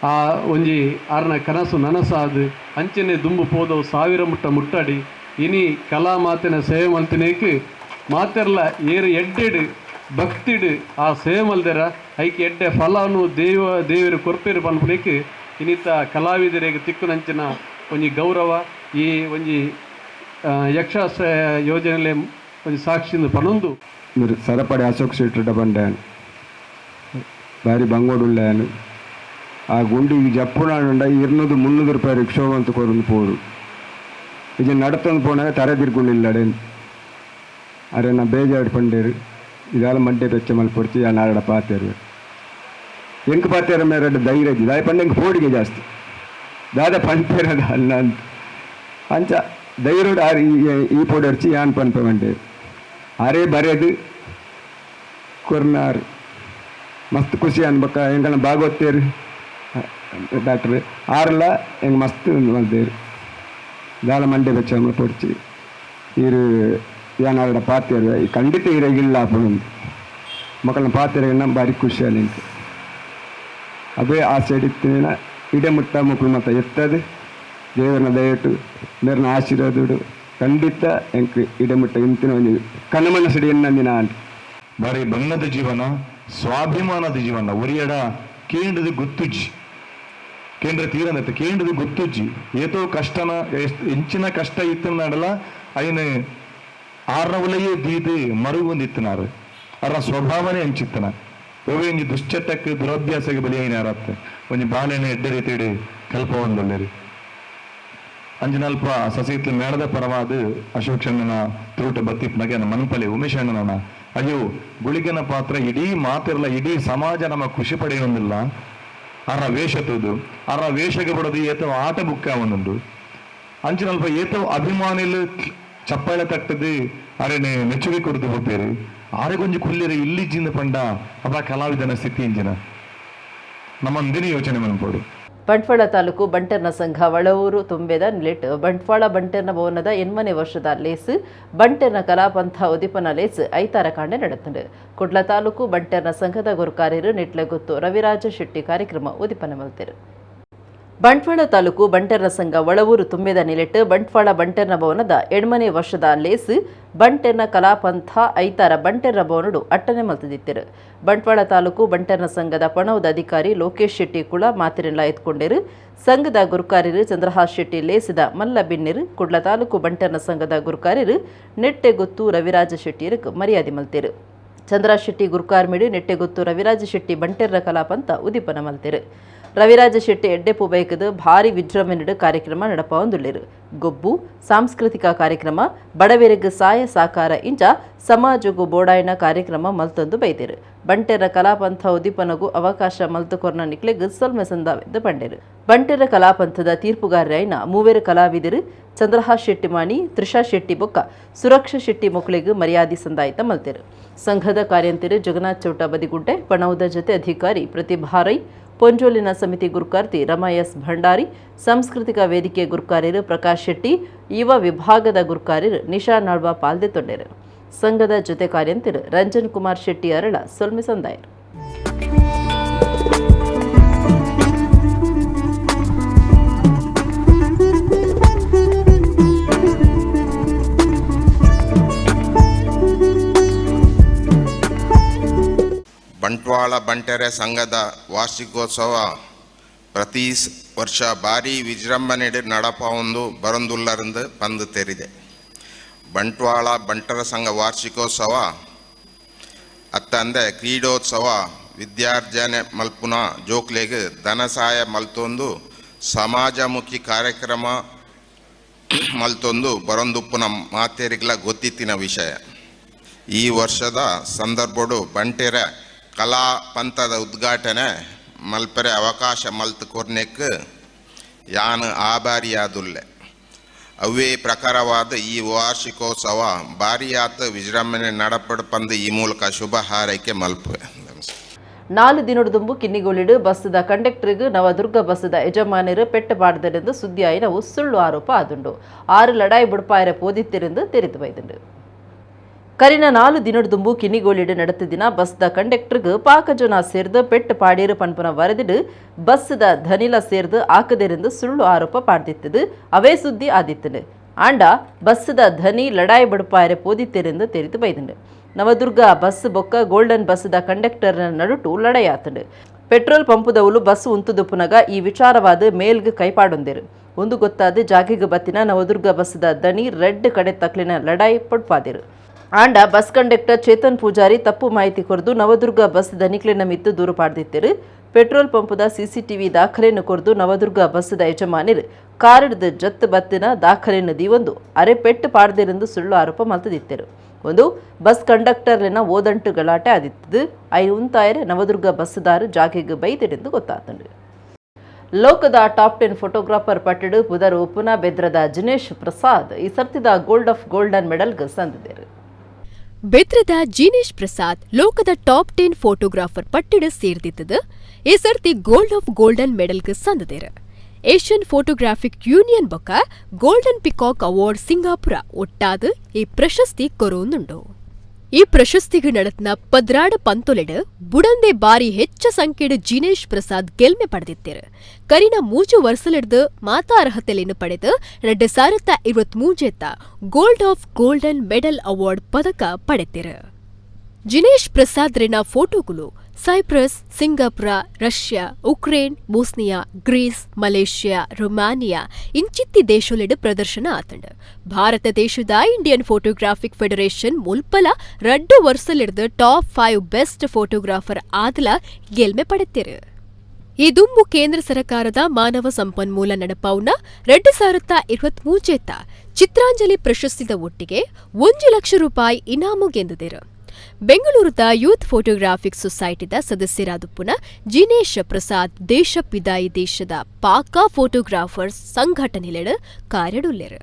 ಆ ಒಂಜಿ ಆರ್ನ ಕನಸು ನನಸಾದು ಅಂಚನೆ ದುಂಬು ಪೋದವು 1000 ಮುಟ್ಟ ಮುಟ್ಟಾಡಿ ಇನಿ ಕಲಾ ಮಾತಿನ ಸೇವೆ ಮಲ್ತಿನೇಕ್ ಮಾತೆರ್ಲ ಏರು ಎಡ್ಡೆಡು ಭಕ್ತಿಡು ಆ ಸೇವೆ ಮಲ್ದೆರ ಐಕೆ ಎಡ್ಡೆ ಫಲನು ದೇವರು ಕೊರ್ಪೇರು ಪನ್ಪುನೇಕ್ ಇನ್ನಿತ ಕಲಾವಿದರಿಗೆ ತಿಕ್ಕುನಂಚಿನ ಒಂಜಿ ಗೌರವ ಈ ಒಂಜಿ ಯಕ್ಷಾಶ್ರಯ ಯೋಜನೆಲೆ ಒಂಜಿ ಸಾಕ್ಷಿಂದು ಪನೊಂದು ಸರಪಡಿ ಅಶೋಕ್ ಶೆಟ್ಟಿ ಬಂಡಾನು ಬಾರಿ ಬಂಗೋಡುಲ್ಲಾನು ಆ ಗುಂಡಿಗೆ ಜಪ್ಪುನಾಡುಂಡ 200-300 ರೂಪಾಯಿ ರಿಕ್ಷೋ ಅಂತ ಕೊರೊಂದು ಪೋರು ಇದು ನಡತೊಂದು ಪೋನಾಗ ತರದಿರ್ಕೊಂಡಿಲ್ಲಡೆ ಅರೆ ನಾ ಬೇಜಾಡು ಪಂಡೇರು ಇದೆಲ್ಲ ಮಂಡೆ ಬೆಚ್ಚ ಮಲ್ಲಿ ಪೊಡ್ತಿ ಆ ನಾರಡ ಪಾತೇರು ಎಂಕ ಪಾತೇರ ಮೇಲೆ ಧೈರ್ಯ ಇದ್ದಿದ್ದು ಅದು ಪಂಡೆ ಪೋಡಿಗೆ ಜಾಸ್ತಿ ದಾದ ಪಂಪೇರದ ಅಲ್ಲ ಅಂತ ಅಂಚ ಧೈರ್ಯಡು ಆರು ಈ ಪೋಡಿ ಹಚ್ಚಿ ಯಾನ್ ಪಂಪ ಮಂಡೇರು ಅರೆ ಬರೆದು ಕೊರ್ನಾರು ಮಸ್ತ್ ಖುಷಿ ಅನ್ಬೇಕ ಎಂಗನ ಭಾಗವತೇರು ಡಾಕ್ಟ್ರ್ ಆರೆಲ್ಲ ಹೆಂಗೆ ಮಸ್ತ್ ಮಲ್ದೇರು ದಾಳ ಮಂಡೆ ಬೆಚ್ಚ ಪೊಡಿಸಿ ಇರು ಏನಾರ ಪಾತ್ರೆ ಖಂಡಿತ ಇರಾಗಿಲ್ಲ ಅಪ್ಪನೊಂದು ಮಕ್ಕಳನ್ನ ಪಾತ್ರೆ ನಮ್ಮ ಭಾರಿ ಖುಷಿ ಅಲ್ಲಿಂತ ಅವೇ ಆಸೆ ಹಿಡಿತೀನ ಇಡೇ ಮುಟ್ಟ ಮಕ್ಕಳು ಮತ್ತು ಎತ್ತದು ದೇವರನ್ನ ದಯವಿಟ್ಟು ಮೇರನ ಆಶೀರ್ವಾದ ಖಂಡಿತ ಎಂಕ್ ಇಡೇ ಮುಟ್ಟ ಇಂತಿನ ಒಂದು ಕಣ್ಣಮಣ್ಣ ಸಿಡಿ ಎನ್ನಂದಿನ ಅಂತ ಬಾರಿ ಬಣ್ಣದ ಜೀವನ ಸ್ವಾಭಿಮಾನದ ಜೀವನ ಒರಿಯಡ ಕೇಂದ್ರದ ಗೊತ್ತುಜ್ಜಿ ಕೇಂದ್ರ ತೀರನತ್ತೆ ಕೇಂದ್ರದ ಗೊತ್ತುಜ್ಜಿ ಏತೋ ಕಷ್ಟನ ಹೆಂಚಿನ ಕಷ್ಟ ಇತ್ತು ನಡಲ ಅಯ್ಯನ ಆರ್ನವಲೆಯೇ ದೀದು ಮರುಗೊಂದಿತ್ತನಾರು ಅವರ ಸ್ವಭಾವನೆ ಹಂಚಿತ್ತನ ಒಂಜಿ ದುಶ್ಚಟಕ್ಕೆ ದುರಭ್ಯಾಸಕ್ಕೆ ಬಲಿಯಾರತ್ತೆ ಒಂಜಿ ಬಾಳೆನೆ ಎಡ್ಡೆ ರೀತಿಡಿ ಕಲ್ಪ ಒಂದೊಳ್ಳೆರಿ ಅಂಜನಲ್ಪ ಸಸೀತ್ಲು ಮೇಳದ ಪರವಾದ ಅಶೋಕ್ ಅಣ್ಣನ ತುರುಟ ಬತ್ತಿಪ್ನಗೆ ಮನಪಲೆ ಉಮೇಶ್ ಅಣ್ಣನ ಅಯ್ಯೋ ಗುಳಿಗನ ಪಾತ್ರ ಇಡೀ ಮಾತಿರಲ್ಲ ಇಡೀ ಸಮಾಜ ನಮ್ಮ ಖುಷಿ ಪಡೆಯೊಂದಿಲ್ಲ ಅರ ವೇಷ ತೂದು ಅರ ವೇಷಗೆ ಬಡದು ಏತವ ಆಟ ಬುಕ್ಕ ಒಂದುಂಡು ಅಂಚಿನಲ್ಪ ಏತವ ಅಭಿಮಾನಿಲು ಚಪ್ಪಾಳೆ ತಟ್ಟದು ಅರೆನೆ ಮೆಚ್ಚುಗೆ ಕೊಡದು ಹೋಗ್ಬೇರು ಆರೆಗೊಂಜಿ ಕುಲ್ಲಿರ ಇಲ್ಲಿಜ್ಜಿಂದ ಪಂಡ ಅವ ಕಲಾವಿದನ ಸ್ಥಿತಿ ಇಂಜಿನ ನಮ್ಮಂದಿನ ಯೋಚನೆ ಮನ್ಪೋಡು ಬಂಟ್ವಾಳ ತಾಲೂಕು ಬಂಟರ್ನ ಸಂಘ ಒಳವೂರು ತುಂಬೆದ ನಿಲೆಟ್ ಬಂಟ್ವಾಳ ಬಂಟರ್ನ ಭವನದ 8ನೇ ವರ್ಷದ ಲೇಸ್ ಬಂಟರ್ನ ಕಲಾಪಂಥ ಉದಿಪನ ಲೇಸ್ ಐತಾರ ಕಾಂಡೆ ನಡೆತಂಡು ಕುಡ್ಲ ತಾಲೂಕು ಬಂಟರ್ನ ಸಂಘದ ಗುರುಕಾರ್ಯರು ನಿಟ್ಲೆ ಗೊತ್ತು ರವಿರಾಜ ಶೆಟ್ಟಿ ಕಾರ್ಯಕ್ರಮ ಉದಿಪನ ಮಲ್ತೆರು ಬಂಟ್ವಾಳ ತಾಲೂಕು ಬಂಟರ್ನ ಸಂಘ ಒಳವೂರು ತುಂಬೆದ ನಿಲೆಟ್ ಬಂಟ್ವಾಳ ಬಂಟರ್ನ ಭವನದ 8ನೇ ವರ್ಷದ ಲೇಸ್ ಬಂಟೆರ್ನ ಕಲಾಪಂಥ ಐತಾರ ಬಂಟೆರ್ನ ಭವನಡು ಅಟ್ಟನೆ ಮಲ್ತದಿತ್ತೆರು ಬಂಟ್ವಾಳ ತಾಲೂಕು ಬಂಟರ್ನ ಸಂಘದ ಪಣವದ ಅಧಿಕಾರಿ ಲೋಕೇಶ್ ಶೆಟ್ಟಿ ಕುಳ ಮಾತಿರೆಲ್ಲ ಎತ್ಕೊಂಡರು ಸಂಘದ ಗುರುಕಾರ್ಯರು ಚಂದ್ರಹಾಸ್ ಶೆಟ್ಟಿ ಲೇಸಿದ ಮಲ್ಲ ಬಿನ್ನೆರು ಕುಡ್ಲ ತಾಲೂಕು ಬಂಟರ್ನ ಸಂಘದ ಗುರುಕಾರ್ಯರು ನೆಟ್ಟೆಗೊತ್ತು ರವಿರಾಜ ಶೆಟ್ಟಿಯರಿಗೆ ಮರ್ಯಾದೆ ಮಲ್ತೆರು ಚಂದ್ರಹಾಸ್ ಶೆಟ್ಟಿ ಗುರುಕಾರ್ಮಿಡು ನೆಟ್ಟೆಗೊತ್ತು ರವಿರಾಜ ಶೆಟ್ಟಿ ಬಂಟೆರ್ನ ಕಲಾಪಂಥ ಉದಿಪನ ಮಲ್ತೆರು ರವಿರಾಜ ಶೆಟ್ಟಿ ಎಡ್ಡೆಪು ಬೈಕದ ಭಾರಿ ವಿಜೃಂಭಣೆಡು ಕಾರ್ಯಕ್ರಮ ನಡಪ ಒಂದುಳ್ಳೆರು ಗೊಬ್ಬು ಸಾಂಸ್ಕೃತಿಕ ಕಾರ್ಯಕ್ರಮ ಬಡವರಿಗೆ ಸಹಾಯ ಸಾಕಾರ ಇಂಚ ಸಮಾಜಗೂ ಬೋಡಾಯಿನ ಕಾರ್ಯಕ್ರಮ ಮಲ್ತೊಂದು ಬೈತೆರು ಬಂಟೆರ ಕಲಾಪಂಥ ಉದಿಪನಗೂ ಅವಕಾಶ ಮಲ್ತುಕೊರ್ನ ನಿಕ್ಲೆಗ್ ಸೊಲ್ಮೆಸಂದಾವೆದ್ದು ಬಂಡೆರು ಬಂಟೆರ ಕಲಾಪಂಥದ ತೀರ್ಪುಗಾರರಾಯಿನ ಮೂವೇರು ಕಲಾವಿದರು ಚಂದ್ರಹಾಸ್ ಶೆಟ್ಟಿ ಮಾಣಿ ತ್ರಿಷಾ ಶೆಟ್ಟಿ ಬೊಕ್ಕ ಸುರಕ್ಷಾ ಶೆಟ್ಟಿ ಮೊಕ್ಳಿಗೆ ಮರ್ಯಾದೆ ಸಂದಾಯಿತ ಮಲ್ತೆರು ಸಂಘದ ಕಾರ್ಯಂತರು ಜಗನ್ನಾಥ್ ಚೌಟ ಬದಿಗುಡ್ಡೆ ಪಣವದ ಜೊತೆ ಅಧಿಕಾರಿ ಪ್ರತಿಭಾ ರೈ ಪೊಂಜೋಲಿನ ಸಮಿತಿ ಗುರುಕಾರ್ತಿ ರಮ ಎಸ್ ಭಂಡಾರಿ ಸಾಂಸ್ಕೃತಿಕ ವೇದಿಕೆ ಗುರುಕಾರ್ಯರು ಪ್ರಕಾಶ್ ಶೆಟ್ಟಿ ಯುವ ವಿಭಾಗದ ಗುರುಕಾರ್ಯರು ನಿಶಾ ನಾಳ್ವ ಪಾಲ್ದೆ ತೊಂಡೆರು ಸಂಘದ ಜೊತೆ ಕಾರ್ಯಂತರು ರಂಜನ್ ಕುಮಾರ್ ಶೆಟ್ಟಿ ಅರಳ ಸೊಲ್ಮೆ ಸಂದಾಯರು ಬಂಟ್ವಾಳ ಬಂಟೆರೆ ಸಂಘದ ವಾರ್ಷಿಕೋತ್ಸವ ಪ್ರತಿ ವರ್ಷ ಭಾರಿ ವಿಜೃಂಭಣೆಡೆ ನಡಪ ಒಂದು ಬರಂದುಲ್ಲರಿಂದ ಪಂದು ತೆರಿದೆ ಬಂಟ್ವಾಳ ಬಂಟರ ಸಂಘ ವಾರ್ಷಿಕೋತ್ಸವ ಅತ್ತಂದೆ ಕ್ರೀಡೋತ್ಸವ ವಿದ್ಯಾರ್ಜನೆ ಮಲ್ಪುನ ಜೋಕ್ಲೆಗೆ ಧನಸಹಾಯ ಮಲ್ತೊಂದು ಸಮಾಜಮುಖಿ ಕಾರ್ಯಕ್ರಮ ಮಲ್ತೊಂದು ಬರಂದುಪ್ಪುನ ಮಾತೇರಿಗಳ ಗೊತ್ತಿತ್ತಿನ ವಿಷಯ ಈ ವರ್ಷದ ಸಂದರ್ಭಡು ಬಂಟೆರ ಕಲಾ ಪಂಥದ ಉದ್ಘಾಟನೆ ಮಲ್ಪರೆ ಅವಕಾಶ ಮಲ್ತು ಕೊರ್ನೆಕ್ ಯಾನು ಆಭಾರಿಯಾದುಲ್ಲೆ ಅವೇ ಪ್ರಕಾರವಾದ ಈ ವಾರ್ಷಿಕೋತ್ಸವ ಭಾರಿಯಾತ ವಿಜೃಂಭಣೆ ನಡಪಡು ಪಂದು ಈ ಮೂಲಕ ಶುಭ ಹಾರೈಕೆ ಮಲ್ಪುವೆ 4 ದಿನದ ದುಂಬು ಕಿನ್ನಿಗೋಳಿಡು ಬಸ್ಸದ ಕಂಡಕ್ಟರ್ಗೆ ನವದುರ್ಗ ಬಸ್ಸದ ಯಜಮಾನರು ಪೆಟ್ಟಬಾರ್ದರೆಂದು ಸುದ್ದಿಯಾಯಿನವು ಸುಳ್ಳು ಆರೋಪ ಆದುಂಡು 6 ಲಡಾಯಿ ಬುಡಪಾಯರ ಪೋದಿತ್ತೆರೆಂದು ತೆರೆದು ಬೈದುಂಡು ಕರಿನ 4 ದಿನದ ದುಂಬು ಕಿನ್ನಿಗೋಳಿಡು ನಡೆತದಿನ ಬಸ್ದ ಕಂಡಕ್ಟರ್ಗೆ ಪಾಕಜನ ಸೇರ್ದು ಪೆಟ್ಟು ಪಾಡೀರು ಪನ್ಪುನ ವರದಿಡು ಬಸ್ಸದ ಧನಿಲ ಸೇರ್ದು ಆಕದೆರೆಂದು ಸುಳ್ಳು ಆರೋಪ ಪಾಡ್ದಿತ್ತದು ಅವೇ ಸುದ್ದಿ ಆದಿತ್ತನು ಆಂಡ ಬಸ್ಸದ ಧನಿ ಲಡಾಯಿ ಬುಡಪಾಯರ ಪೋದಿತ್ತೆರೆಂದು ತೆರೆದು ಬೈದುಂಡು ನವದುರ್ಗ ಬಸ್ ಬೊಕ್ಕ ಗೋಲ್ಡನ್ ಬಸ್ಸದ ಕಂಡಕ್ಟರ್ನ ನಡುಟು ಲಡಾಯಾತಂಡು ಪೆಟ್ರೋಲ್ ಪಂಪುದವಲು ಬಸ್ ಉಂತುದುಪ್ಪುನಗ ಈ ವಿಚಾರವಾದ ಮೇಲ್ಗೆ ಕೈಪಾಡೊಂದೇರು ಒಂದು ಗೊತ್ತಾದ ಜಾಗಿಗೆ ಬತ್ತಿನ ನವದುರ್ಗ ಬಸ್ಸದ ದನಿ ರೆಡ್ ಕಡೆ ತಕ್ಲಿನ ಲಡಾಯಿ ಪಡ್ಪಾದಿರು ಆಂಡ ಬಸ್ ಕಂಡಕ್ಟರ್ ಚೇತನ್ ಪೂಜಾರಿ ತಪ್ಪು ಮಾಹಿತಿ ಕೊರದು ನವದುರ್ಗ ಬಸ್ ದನಿಕ್ಲೆನ ಮಿತ್ತು ದೂರು ಪಾಡ್ದಿತ್ತರು ಪೆಟ್ರೋಲ್ ಪಂಪದ ಸಿಸಿಟಿವಿ ದಾಖಲೆಯನ್ನು ಕೊರದು ನವದುರ್ಗ ಬಸ್ಸದ ಯಜಮಾನಿರು ಕಾರಡದ ಜತ್ ಬತ್ತಿನ ದಾಖಲೆಯನ್ನು ದೀವೊಂದು ಅರೆ ಪೆಟ್ಟು ಪಾಡ್ದಿರೆಂದು ಸುಳ್ಳು ಆರೋಪ ಮಲ್ತದಿತ್ತರು ಒಂದು ಬಸ್ ಕಂಡಕ್ಟರ್ಲಿನ ಓದಂಟು ಗಲಾಟೆ ಆದಿತ್ತದು ಐನು ಉಂತಾಯರೆ ನವದುರ್ಗ ಬಸ್ಸುದಾರು ಜಾಗೆಗೆ ಬೈದಿರೆಂದು ಗೊತ್ತಾತಂಡು ಲೋಕದ ಟಾಪ್ 10 ಫೋಟೋಗ್ರಾಫರ್ ಪಟ್ಟಡು ಪುದರು ಪುನಃ ಬೆದ್ರದ ಜಿನೇಶ್ ಪ್ರಸಾದ್ ಈ ಸರ್ತಿದ ಗೋಲ್ಡ್ ಆಫ್ ಗೋಲ್ಡನ್ ಮೆಡಲ್ಗೆ ಸಂದಿದ್ದರು ಬೆತ್ರದ ಜಿನೇಶ್ ಪ್ರಸಾದ್ ಲೋಕದ ಟಾಪ್ 10 ಫೋಟೋಗ್ರಾಫರ್ ಪಟ್ಟಿಡ ಸೇರ್ದಿತ್ತದ ಈ ಸರ್ತಿ ಗೋಲ್ಡ್ ಆಫ್ ಗೋಲ್ಡನ್ ಮೆಡಲ್ಗೆ ಸಂದದೇರ. ಏಷ್ಯನ್ ಫೋಟೋಗ್ರಾಫಿಕ್ ಯೂನಿಯನ್ ಬೊಕ್ಕ ಗೋಲ್ಡನ್ ಪಿಕಾಕ್ ಅವಾರ್ಡ್ ಸಿಂಗಾಪುರ ಒಟ್ಟಾದ ಈ ಪ್ರಶಸ್ತಿ ಕೊರೋನುಂಡು. ಈ ಪ್ರಶಸ್ತಿಗೆ ನಡತ್ನ ಪದ್ರಾಡ ಪಂತೊಲೆಡ್ ಬುಡಂದೆ ಬಾರಿ ಹೆಚ್ಚ ಸಂಖ್ಯೆಡ್ ಜಿನೇಶ್ ಪ್ರಸಾದ್ ಗೆಲ್ಮೆ ಪಡೆದಿತ್ತೆರ್. ಕರಿನ 3 ವರ್ಷಲಿಡ್ದು ಮಾತಾ ಅರ್ಹತೆಯನ್ನು ಪಡೆದು 2023 gold of golden medal award ಪದಕ ಪಡೆತೆರ್. ಜಿನೇಶ್ ಪ್ರಸಾದ್ ರೆನ ಫೋಟೋಗಳು Cyprus, Singapore, Russia, Ukraine, Bosnia, Greece, Malaysia, Romania ಇಂಚಿತ್ತಿ ದೇಶೊಲೆಡ್ ಪ್ರದರ್ಶನ ಆತಂಡ. ಭಾರತ ದೇಶದ ಇಂಡಿಯನ್ ಫೋಟೋಗ್ರಾಫಿಕ್ ಫೆಡರೇಷನ್ ಮುಲ್ಪಲ 2 ವರ್ಷಲಿಡ್ದು ಟಾಪ್ 5 ಬೆಸ್ಟ್ ಫೋಟೋಗ್ರಾಫರ್ ಆದಲ ಗೆಲ್ಮೆ ಪಡೆತೆರ್. ಈ ದುಂಬು ಕೇಂದ್ರ ಸರ್ಕಾರದ ಮಾನವ ಸಂಪನ್ಮೂಲ ನಡಪಾವ್ನ 2023 ಚಿತ್ರಾಂಜಲಿ ಪ್ರಶಸ್ತಿದ ಒಟ್ಟಿಗೆ 1 ಲಕ್ಷ ರೂಪಾಯಿ ಇನಾಮು ಗೆಂದಿದೆರ್. ಬೆಂಗಳೂರದ ಯೂತ್ ಫೋಟೋಗ್ರಾಫಿಕ್ ಸೊಸೈಟಿದ ಸದಸ್ಯರಾದುಪ್ಪುನ ಜಿನೇಶ್ ಪ್ರಸಾದ್ ದೇಶ ಪಿದಾಯಿ ದೇಶದ ಪಾಕಾ ಫೋಟೋಗ್ರಾಫರ್ಸ್ ಸಂಘಟನೆಲೆಡ್ ಕಾರ್ಯಡುಲ್ಲೆರ್.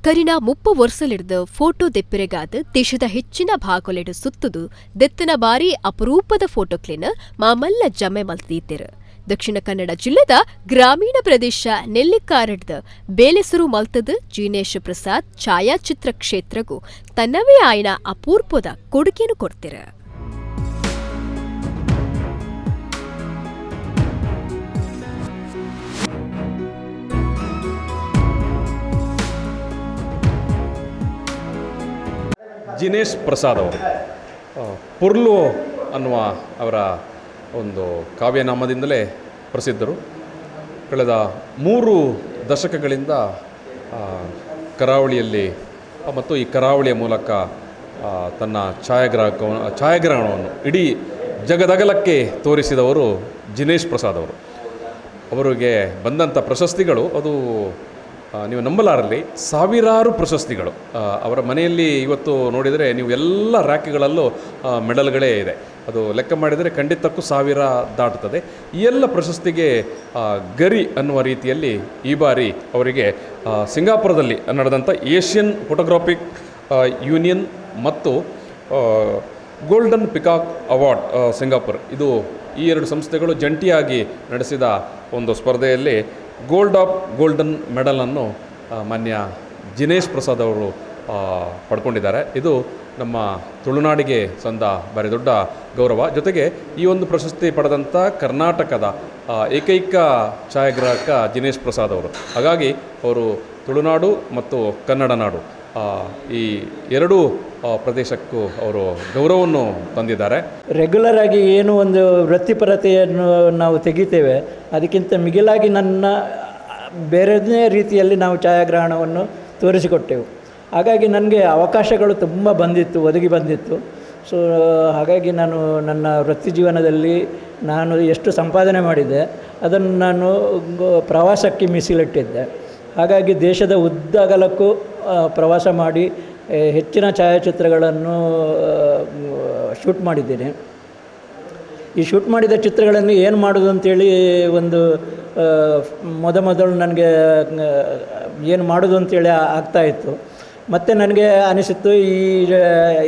ಕರಿನ 30 ವರ್ಷಲಿಡ್ದು ಫೋಟೋ ದೆಪ್ಪೆರೆಗಾದ ದೇಶದ ಹೆಚ್ಚಿನ ಭಾಗಲೆಡ್ ಸುತ್ತುದು ದೆತ್ತನ ಬಾರಿ ಅಪರೂಪದ ಫೋಟೋಕ್ಲೆನ್ ಮಾಮಲ್ಲ ಜಮೆ ಮಲ್ತೀತೆರ್. ದಕ್ಷಿಣ ಕನ್ನಡ ಜಿಲ್ಲೆದ ಗ್ರಾಮೀಣ ಪ್ರದೇಶ ನೆಲ್ಲಿಕಾರಡ್ದ ಬೇಲೆಸರು ಮಲ್ತದ ಜಿನೇಶ್ ಪ್ರಸಾದ್ ಛಾಯಾಚಿತ್ರ ಕ್ಷೇತ್ರಗೂ ತನ್ನವೇ ಆಯ್ನ ಅಪೂರ್ವದ ಕೊಡುಗೆಯನ್ನು ಕೊಡ್ತಿರ. ಜಿನೇಶ್ ಪ್ರಸಾದ್ ಅವರು ಪುರ್ಲು ಅನ್ನುವ ಅವರ ಒಂದು ಕಾವ್ಯನಾಮದಿಂದಲೇ ಪ್ರಸಿದ್ಧರು. ಕಳೆದ 3 ದಶಕಗಳಿಂದ ಕರಾವಳಿಯಲ್ಲಿ ಮತ್ತು ಈ ಕರಾವಳಿಯ ಮೂಲಕ ತನ್ನ ಛಾಯಾಗ್ರಹಣವನ್ನು ಇಡೀ ಜಗದಗಲಕ್ಕೆ ತೋರಿಸಿದವರು ಜಿನೇಶ್ ಪ್ರಸಾದ್ ಅವರು. ಅವರಿಗೆ ಬಂದಂಥ ಪ್ರಶಸ್ತಿಗಳು ಅದು ನೀವು ನಂಬಲಾರಲ್ಲಿ ಸಾವಿರಾರು ಪ್ರಶಸ್ತಿಗಳು. ಅವರ ಮನೆಯಲ್ಲಿ ಇವತ್ತು ನೋಡಿದರೆ ನೀವು ಎಲ್ಲ ರ್ಯಾಕ್ಗಳಲ್ಲೂ ಮೆಡಲ್ಗಳೇ ಇದೆ. ಅದು ಲೆಕ್ಕ ಮಾಡಿದರೆ ಖಂಡಿತಕ್ಕೂ 1000 ದಾಟುತ್ತದೆ. ಈ ಎಲ್ಲ ಪ್ರಶಸ್ತಿಗೆ ಗರಿ ಅನ್ನುವ ರೀತಿಯಲ್ಲಿ ಈ ಬಾರಿ ಅವರಿಗೆ ಸಿಂಗಾಪುರದಲ್ಲಿ ನಡೆದಂಥ ಏಷ್ಯನ್ ಫೋಟೋಗ್ರಾಫಿಕ್ ಯೂನಿಯನ್ ಮತ್ತು ಗೋಲ್ಡನ್ ಪಿಕಾಕ್ ಅವಾರ್ಡ್ ಸಿಂಗಾಪುರ್, ಇದು ಈ 2 ಸಂಸ್ಥೆಗಳು ಜಂಟಿಯಾಗಿ ನಡೆಸಿದ ಒಂದು ಸ್ಪರ್ಧೆಯಲ್ಲಿ ಗೋಲ್ಡ್ ಆಫ್ ಗೋಲ್ಡನ್ ಮೆಡಲನ್ನು ಮಾನ್ಯ ಜಿನೇಶ್ ಪ್ರಸಾದ್ ಅವರು ಪಡ್ಕೊಂಡಿದ್ದಾರೆ. ಇದು ನಮ್ಮ ತುಳುನಾಡಿಗೆ ಸಂದ ಭಾರಿ ದೊಡ್ಡ ಗೌರವ. ಜೊತೆಗೆ ಈ ಒಂದು ಪ್ರಶಸ್ತಿ ಪಡೆದಂಥ ಕರ್ನಾಟಕದ ಏಕೈಕ ಛಾಯಾಗ್ರಾಹಕ ಜಿನೇಶ್ ಪ್ರಸಾದ್ ಅವರು. ಹಾಗಾಗಿ ಅವರು ತುಳುನಾಡು ಮತ್ತು ಕನ್ನಡ ನಾಡು ಈ 2 ಪ್ರದೇಶಕ್ಕೂ ಅವರು ಗೌರವವನ್ನು ತಂದಿದ್ದಾರೆ. ರೆಗ್ಯುಲರ್ ಆಗಿ ಏನು ಒಂದು ವೃತ್ತಿಪರತೆಯನ್ನು ನಾವು ತೆಗಿತೇವೆ, ಅದಕ್ಕಿಂತ ಮಿಗಿಲಾಗಿ ನನ್ನ ಬೇರೆಯೇ ರೀತಿಯಲ್ಲಿ ನಾವು ಛಾಯಾಗ್ರಹಣವನ್ನು ತೋರಿಸಿಕೊಟ್ಟೆವು. ಹಾಗಾಗಿ ನನಗೆ ಅವಕಾಶಗಳು ತುಂಬ ಒದಗಿ ಬಂದಿತ್ತು. ಸೊ ಹಾಗಾಗಿ ನಾನು ನನ್ನ ವೃತ್ತಿ ಜೀವನದಲ್ಲಿ ನಾನು ಎಷ್ಟು ಸಂಪಾದನೆ ಮಾಡಿದ್ದೆ ಅದನ್ನು ನಾನು ಪ್ರವಾಸಕ್ಕೆ ಮೀಸಲಿಟ್ಟಿದ್ದೆ. ಹಾಗಾಗಿ ದೇಶದ ಉದ್ದಗಲಕ್ಕೂ ಪ್ರವಾಸ ಮಾಡಿ ಹೆಚ್ಚಿನ ಛಾಯಾಚಿತ್ರಗಳನ್ನು ಶೂಟ್ ಮಾಡಿದ್ದೇನೆ. ಈ ಶೂಟ್ ಮಾಡಿದ ಚಿತ್ರಗಳನ್ನು ಏನು ಮಾಡೋದು ಅಂತೇಳಿ ಒಂದು ಮೊದಲು ನನಗೆ ಏನು ಮಾಡೋದು ಅಂತೇಳಿ ಆಗ್ತಾಯಿತ್ತು. ಮತ್ತು ನನಗೆ ಅನಿಸಿತ್ತು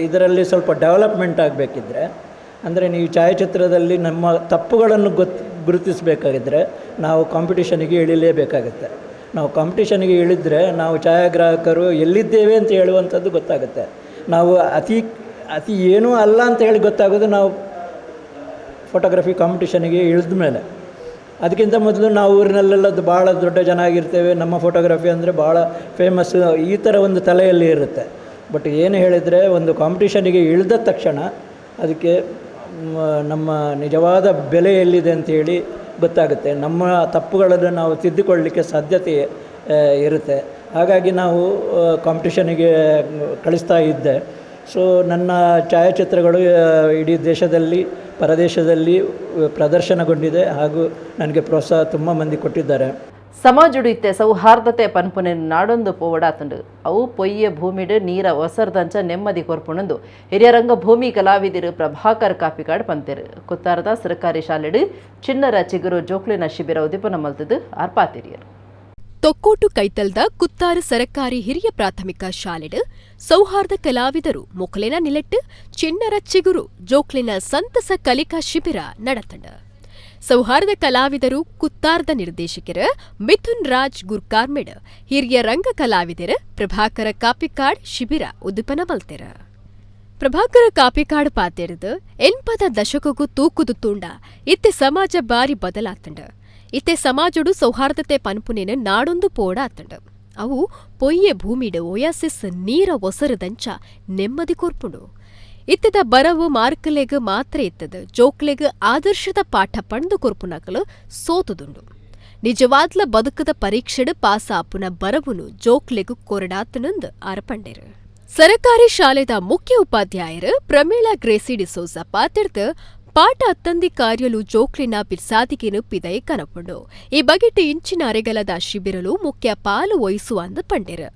ಇದರಲ್ಲಿ ಸ್ವಲ್ಪ ಡೆವಲಪ್ಮೆಂಟ್ ಆಗಬೇಕಿದ್ರೆ, ಅಂದರೆ ನೀವು ಛಾಯಾಚಿತ್ರದಲ್ಲಿ ನಮ್ಮ ತಪ್ಪುಗಳನ್ನು ಗುರುತಿಸಬೇಕಾಗಿದ್ದರೆ ನಾವು ಕಾಂಪಿಟೇಷನಿಗೆ ಇಳಿಲೇಬೇಕಾಗುತ್ತೆ. ನಾವು ಕಾಂಪಿಟೇಷನ್ಗೆ ಇಳಿದ್ರೆ ನಾವು ಛಾಯಾಗ್ರಾಹಕರು ಎಲ್ಲಿದ್ದೇವೆ ಅಂತ ಹೇಳುವಂಥದ್ದು ಗೊತ್ತಾಗುತ್ತೆ. ನಾವು ಅತಿ ಏನೂ ಅಲ್ಲ ಅಂತ ಹೇಳಿ ಗೊತ್ತಾಗೋದು ನಾವು ಫೋಟೋಗ್ರಫಿ ಕಾಂಪಿಟೇಷನಿಗೆ ಇಳಿದ ಮೇಲೆ. ಅದಕ್ಕಿಂತ ಮೊದಲು ನಾವು ಊರಿನಲ್ಲೆಲ್ಲ ಭಾಳ ದೊಡ್ಡ ಜನ ಆಗಿರ್ತೇವೆ, ನಮ್ಮ ಫೋಟೋಗ್ರಫಿ ಅಂದರೆ ಭಾಳ ಫೇಮಸ್, ಈ ಥರ ಒಂದು ತಲೆಯಲ್ಲಿ ಇರುತ್ತೆ. ಬಟ್ ಏನು ಹೇಳಿದರೆ ಒಂದು ಕಾಂಪಿಟೇಷನಿಗೆ ಇಳಿದ ತಕ್ಷಣ ಅದಕ್ಕೆ ನಮ್ಮ ನಿಜವಾದ ಬೆಲೆ ಎಲ್ಲಿದೆ ಅಂಥೇಳಿ ಗೊತ್ತಾಗುತ್ತೆ. ನಮ್ಮ ತಪ್ಪುಗಳನ್ನು ನಾವು ತಿದ್ದುಕೊಳ್ಳಲಿಕ್ಕೆ ಸಾಧ್ಯತೆ ಇರುತ್ತೆ. ಹಾಗಾಗಿ ನಾವು ಕಾಂಪಿಟೇಷನಿಗೆ ಕಳಿಸ್ತಾ ಇದ್ದೆ. ಸೊ ನನ್ನ ಛಾಯಾಚಿತ್ರಗಳು ಇಡೀ ದೇಶದಲ್ಲಿ ಪರದೇಶದಲ್ಲಿ ಪ್ರದರ್ಶನಗೊಂಡಿದೆ ಹಾಗೂ ನನಗೆ ಪ್ರೋತ್ಸಾಹ ತುಂಬ ಮಂದಿ ಕೊಟ್ಟಿದ್ದಾರೆ. ಸಮಾಜುಡಿತ್ತೆ ಸೌಹಾರ್ದತೆ ಪನ್ಪುನೆ ನಾಡೊಂದು ಪೋವಡಾತಂಡು ಅವು ಪೊಯ್ಯ ಭೂಮಿಡ್ ನೀರ ಒಸರ್ದಂಚ ನೆಮ್ಮದಿ ಕೊರ್ಪುಣಂದು ಹಿರಿಯರಂಗ ಭೂಮಿ ಕಲಾವಿದಿರು ಪ್ರಭಾಕರ್ ಕಾಪಿಕಾಡ್ ಪಂತೆರು ಕೊತ್ತಾರದ ಸರ್ಕಾರಿ ಶಾಲೆಡ್ ಚಿನ್ನರ ಚಿಗುರು ಜೋಕ್ಲಿನ ಶಿಬಿರ ಉದಿಪನ ಮಲ್ತದು ಆರ್ಪಾತಿರಿಯರು. ತೊಕ್ಕೋಟು ಕೈತಲ್ದ ಕುತ್ತಾರು ಸರಕಾರಿ ಹಿರಿಯ ಪ್ರಾಥಮಿಕ ಶಾಲೆಡ್ ಸೌಹಾರ್ದ ಕಲಾವಿದರು ಮೊಕಲಿನ ನಿಲೆಟ್ಟು ಚಿಣ್ಣರ ಚಿಗುರು ಜೋಕ್ಲಿನ ಸಂತಸ ಕಲಿಕಾ ಶಿಬಿರ ನಡತಂಡ. ಸೌಹಾರ್ದ ಕಲಾವಿದರು ಕುತ್ತಾರ್ದ ನಿರ್ದೇಶಕರ ಮಿಥುನ್ ರಾಜ್ ಗುರ್ಕಾರ್ಮೆಡ್ ಹಿರಿಯ ರಂಗ ಕಲಾವಿದರ ಪ್ರಭಾಕರ ಕಾಪಿಕಾಡ್ ಶಿಬಿರ ಉದ್ದೀಪನ ಮಲ್ತೆರ. ಪ್ರಭಾಕರ ಕಾಪಿಕಾಡ್ ಪಾತೆರ್ದು 80 ದಶಕಗೂ ತೂಕುದು ತೂಂಡ ಇತ್ತೆ ಸಮಾಜ ಬಾರಿ ಬದಲಾತಂಡ. ಇತ್ತೆ ಸಮಾಜಡು ಸೌಹಾರ್ದತೆ ಪನ್ಪುನೇನ ನಾಡೊಂದು ಪೋಡ ಆತಂಡ. ಅವು ಪೊಯ್ಯೆ ಭೂಮಿಡ ಒಯಾಸಿಸ್ ನೀರ ಒಸರದಂಚ ನೆಮ್ಮದಿ ಕೊರ್ಪುಂಡು. ಇತ್ತದ ಬರವು ಮಾರ್ಕಲೆಗ್ ಮಾತ್ರ ಇತ್ತದ ಜೋಕ್ಲೆಗ್ ಆದರ್ಶದ ಪಾಠ ಪಣ್ದು ಕೊರ್ಪುನಕಲು ಸೋತುದುಂಡು. ನಿಜವಾದ್ಲ ಬದುಕದ ಪರೀಕ್ಷೆಡ್ ಪಾಸ ಆಪುನ ಬರವುನು ಜೋಕ್ಲೆಗ್ ಕೊರಡಾತನಂದು ಆರಪಂಡೆರು. ಸರಕಾರಿ ಶಾಲೆದ ಮುಖ್ಯ ಉಪಾಧ್ಯಾಯರು ಪ್ರಮೀಳಾ ಗ್ರೇಸಿ ಡಿಸೋಜ ಪಾತೆರ್ದು ಪಾಠ ಅತ್ತಂದಿ ಕಾರ್ಯಲು ಜೋಕ್ಲಿನ ಪಿರ್ಸಾದಿಗೆನು ಪಿದೈ ಕನಪುಂಡು. ಈ ಬಗೆಟ್ ಇಂಚಿನ ಅರೆಗಲದ ಶಿಬಿರಲು ಮುಖ್ಯ ಪಾಲು ವಹಿಸುವಂದು ಪಂಡೆರು.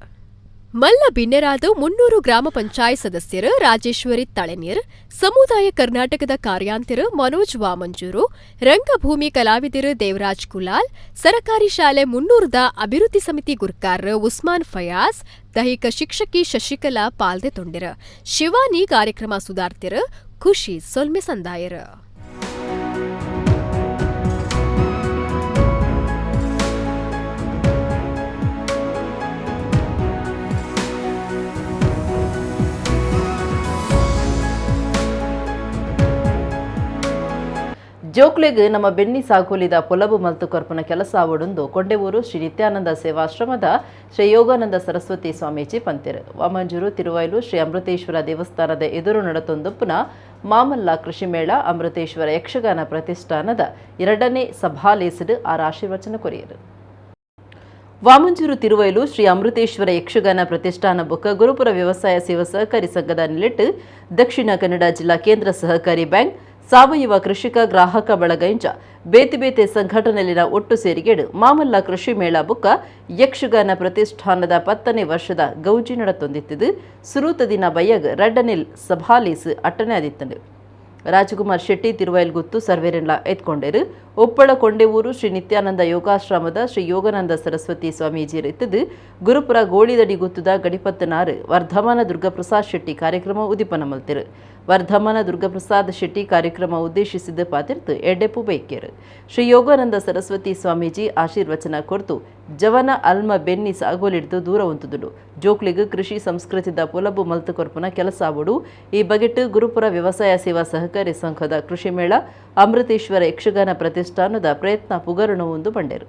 ಮಲ್ಲ ಬಿನ್ನೆರಾದು 300 ಗ್ರಾಮ ಪಂಚಾಯತ್ ಸದಸ್ಯರು ರಾಜೇಶ್ವರಿ ತಳೆನೀರ್, ಸಮುದಾಯ ಕರ್ನಾಟಕದ ಕಾರ್ಯಾಂತರ ಮನೋಜ್ ವಾಮಂಜೂರು, ರಂಗಭೂಮಿ ಕಲಾವಿದರು ದೇವರಾಜ್ ಕುಲಾಲ್, ಸರಕಾರಿ ಶಾಲೆ 300ದ ಅಭಿವೃದ್ಧಿ ಸಮಿತಿ ಗುರ್ಕಾರ್ ಉಸ್ಮಾನ್ ಫಯಾಜ್, ದೈಹಿಕ ಶಿಕ್ಷಕಿ ಶಶಿಕಲಾ ಪಾಲ್ದೆ ತೊಂಡೆರ. ಶಿವಾನಿ ಕಾರ್ಯಕ್ರಮ ಸುಧಾರ್ತಿರ, ಖುಷಿ ಸೊಲ್ಮೆ ಸಂದಾಯರ. ಜೋಕ್ಲೆಗ್ ನಮ್ಮ ಬೆನ್ನಿ ಸಾಗೋಲಿದ ಪೊಲಬು ಮಲ್ತು ಕೊರ್ಪನ ಕೆಲಸ ಆವಡುಂದು ಕೊಂಡೆವೂರು ಶ್ರೀ ನಿತ್ಯಾನಂದ ಸೇವಾಶ್ರಮದ ಶ್ರೀ ಯೋಗಾನಂದ ಸರಸ್ವತಿ ಸ್ವಾಮೀಜಿ ಪಂತೆರು. ವಾಮಂಜೂರು ತಿರುವೈಲು ಶ್ರೀ ಅಮೃತೇಶ್ವರ ದೇವಸ್ಥಾನದ ಎದುರು ನಡತೊಂದೊಪ್ಪುನ ಮಾಮಲ್ಲ ಕೃಷಿ ಮೇಳ ಅಮೃತೇಶ್ವರ ಯಕ್ಷಗಾನ ಪ್ರತಿಷ್ಠಾನದ 2ನೇ ಸಭಾಲೇಸಿಡ್ ಆರ ಆಶೀರ್ವಚನ ಕೊರಿಯರು. ವಾಮಂಜೂರು ತಿರುವೈಲು ಶ್ರೀ ಅಮೃತೇಶ್ವರ ಯಕ್ಷಗಾನ ಪ್ರತಿಷ್ಠಾನ ಬೊಕ್ಕ ಗುರುಪುರ ವ್ಯವಸಾಯ ಸೇವಾ ಸಹಕಾರಿ ಸಂಘದ ನಿಲೆಟ್ ದಕ್ಷಿಣ ಕನ್ನಡ ಜಿಲ್ಲಾ ಕೇಂದ್ರ ಸಹಕಾರಿ ಬ್ಯಾಂಕ್ ಸಾವಯವ ಕೃಷಿಕ ಗ್ರಾಹಕ ಬಳಗಂಚ ಬೇತಿ ಬೇತೆ ಸಂಘಟನೆಯಲ್ಲಿನ ಒಟ್ಟು ಸೇರಿಗೆಡು ಮಾಮಲ್ಲ ಕೃಷಿ ಮೇಳ ಬುಕ್ಕ ಯಕ್ಷಗಾನ ಪ್ರತಿಷ್ಠಾನದ 10ನೇ ವರ್ಷದ ಗೌಜಿ ನಡತೊಂದಿತ್ತಿದ್ದು ಸುರೂತ ದಿನ ಬಯ್ಯಗ್ 2ನೇ ಸಭಾಲೀಸ್ ಅಟ್ಟನೆ ಆದಿತ್ತಂಡು. ರಾಜಕುಮಾರ್ ಶೆಟ್ಟಿ ತಿರುವೈಲ್ಗುತ್ತು ಸರ್ವೇರೆಲ್ಲ ಎತ್ಕೊಂಡರು. ಒಪ್ಪಳ ಕೊಂಡೆವೂರು ಶ್ರೀ ನಿತ್ಯಾನಂದ ಯೋಗಾಶ್ರಮದ ಶ್ರೀ ಯೋಗಾನಂದ ಸರಸ್ವತಿ ಸ್ವಾಮೀಜಿ ಇತ್ತದು ಗುರುಪುರ ಗೋಳಿದಡಿ ಗುತ್ತದ ಗಡಿಪತ್ತನಾರು ವರ್ಧಮಾನ ದುರ್ಗಪ್ರಸಾದ್ ಶೆಟ್ಟಿ ಕಾರ್ಯಕ್ರಮ ಉದ್ದೀಪನ ಮಲ್ತಿರು. ವರ್ಧಮಾನ ದುರ್ಗಪ್ರಸಾದ್ ಶೆಟ್ಟಿ ಕಾರ್ಯಕ್ರಮ ಉದ್ದೇಶಿಸಿದ ಪಾತಿರ್ತು ಎಡ್ಡೆಪ್ಪು ಬೈಕೇರು. ಶ್ರೀ ಯೋಗಾನಂದ ಸರಸ್ವತಿ ಸ್ವಾಮೀಜಿ ಆಶೀರ್ವಚನ ಕೊರ್ತು ಜವನ ಅಲ್ಮ ಬೆನ್ನಿ ಸಾಗೋಲಿಡ್ದು ದೂರ ಉಂತುದುಡು. ಜೋಕ್ಲಿಗ್ ಕೃಷಿ ಸಂಸ್ಕೃತಿದ ಪೊಲಬು ಮಲ್ತು ಕೊರ್ಪುನ ಕೆಲಸ ಆವಡು. ಈ ಬಗೆಟ್ ಗುರುಪುರ ವ್ಯವಸಾಯ ಸೇವಾ ಸಹಕಾರಿ ಸಂಘದ ಕೃಷಿ ಮೇಳ ಅಮೃತೇಶ್ವರ ಯಕ್ಷಗಾನ ಪ್ರತಿಷ್ಠಾನದ ಪ್ರಯತ್ನ ಪುಗರಣವೊಂದು ಬಂಡೆರು.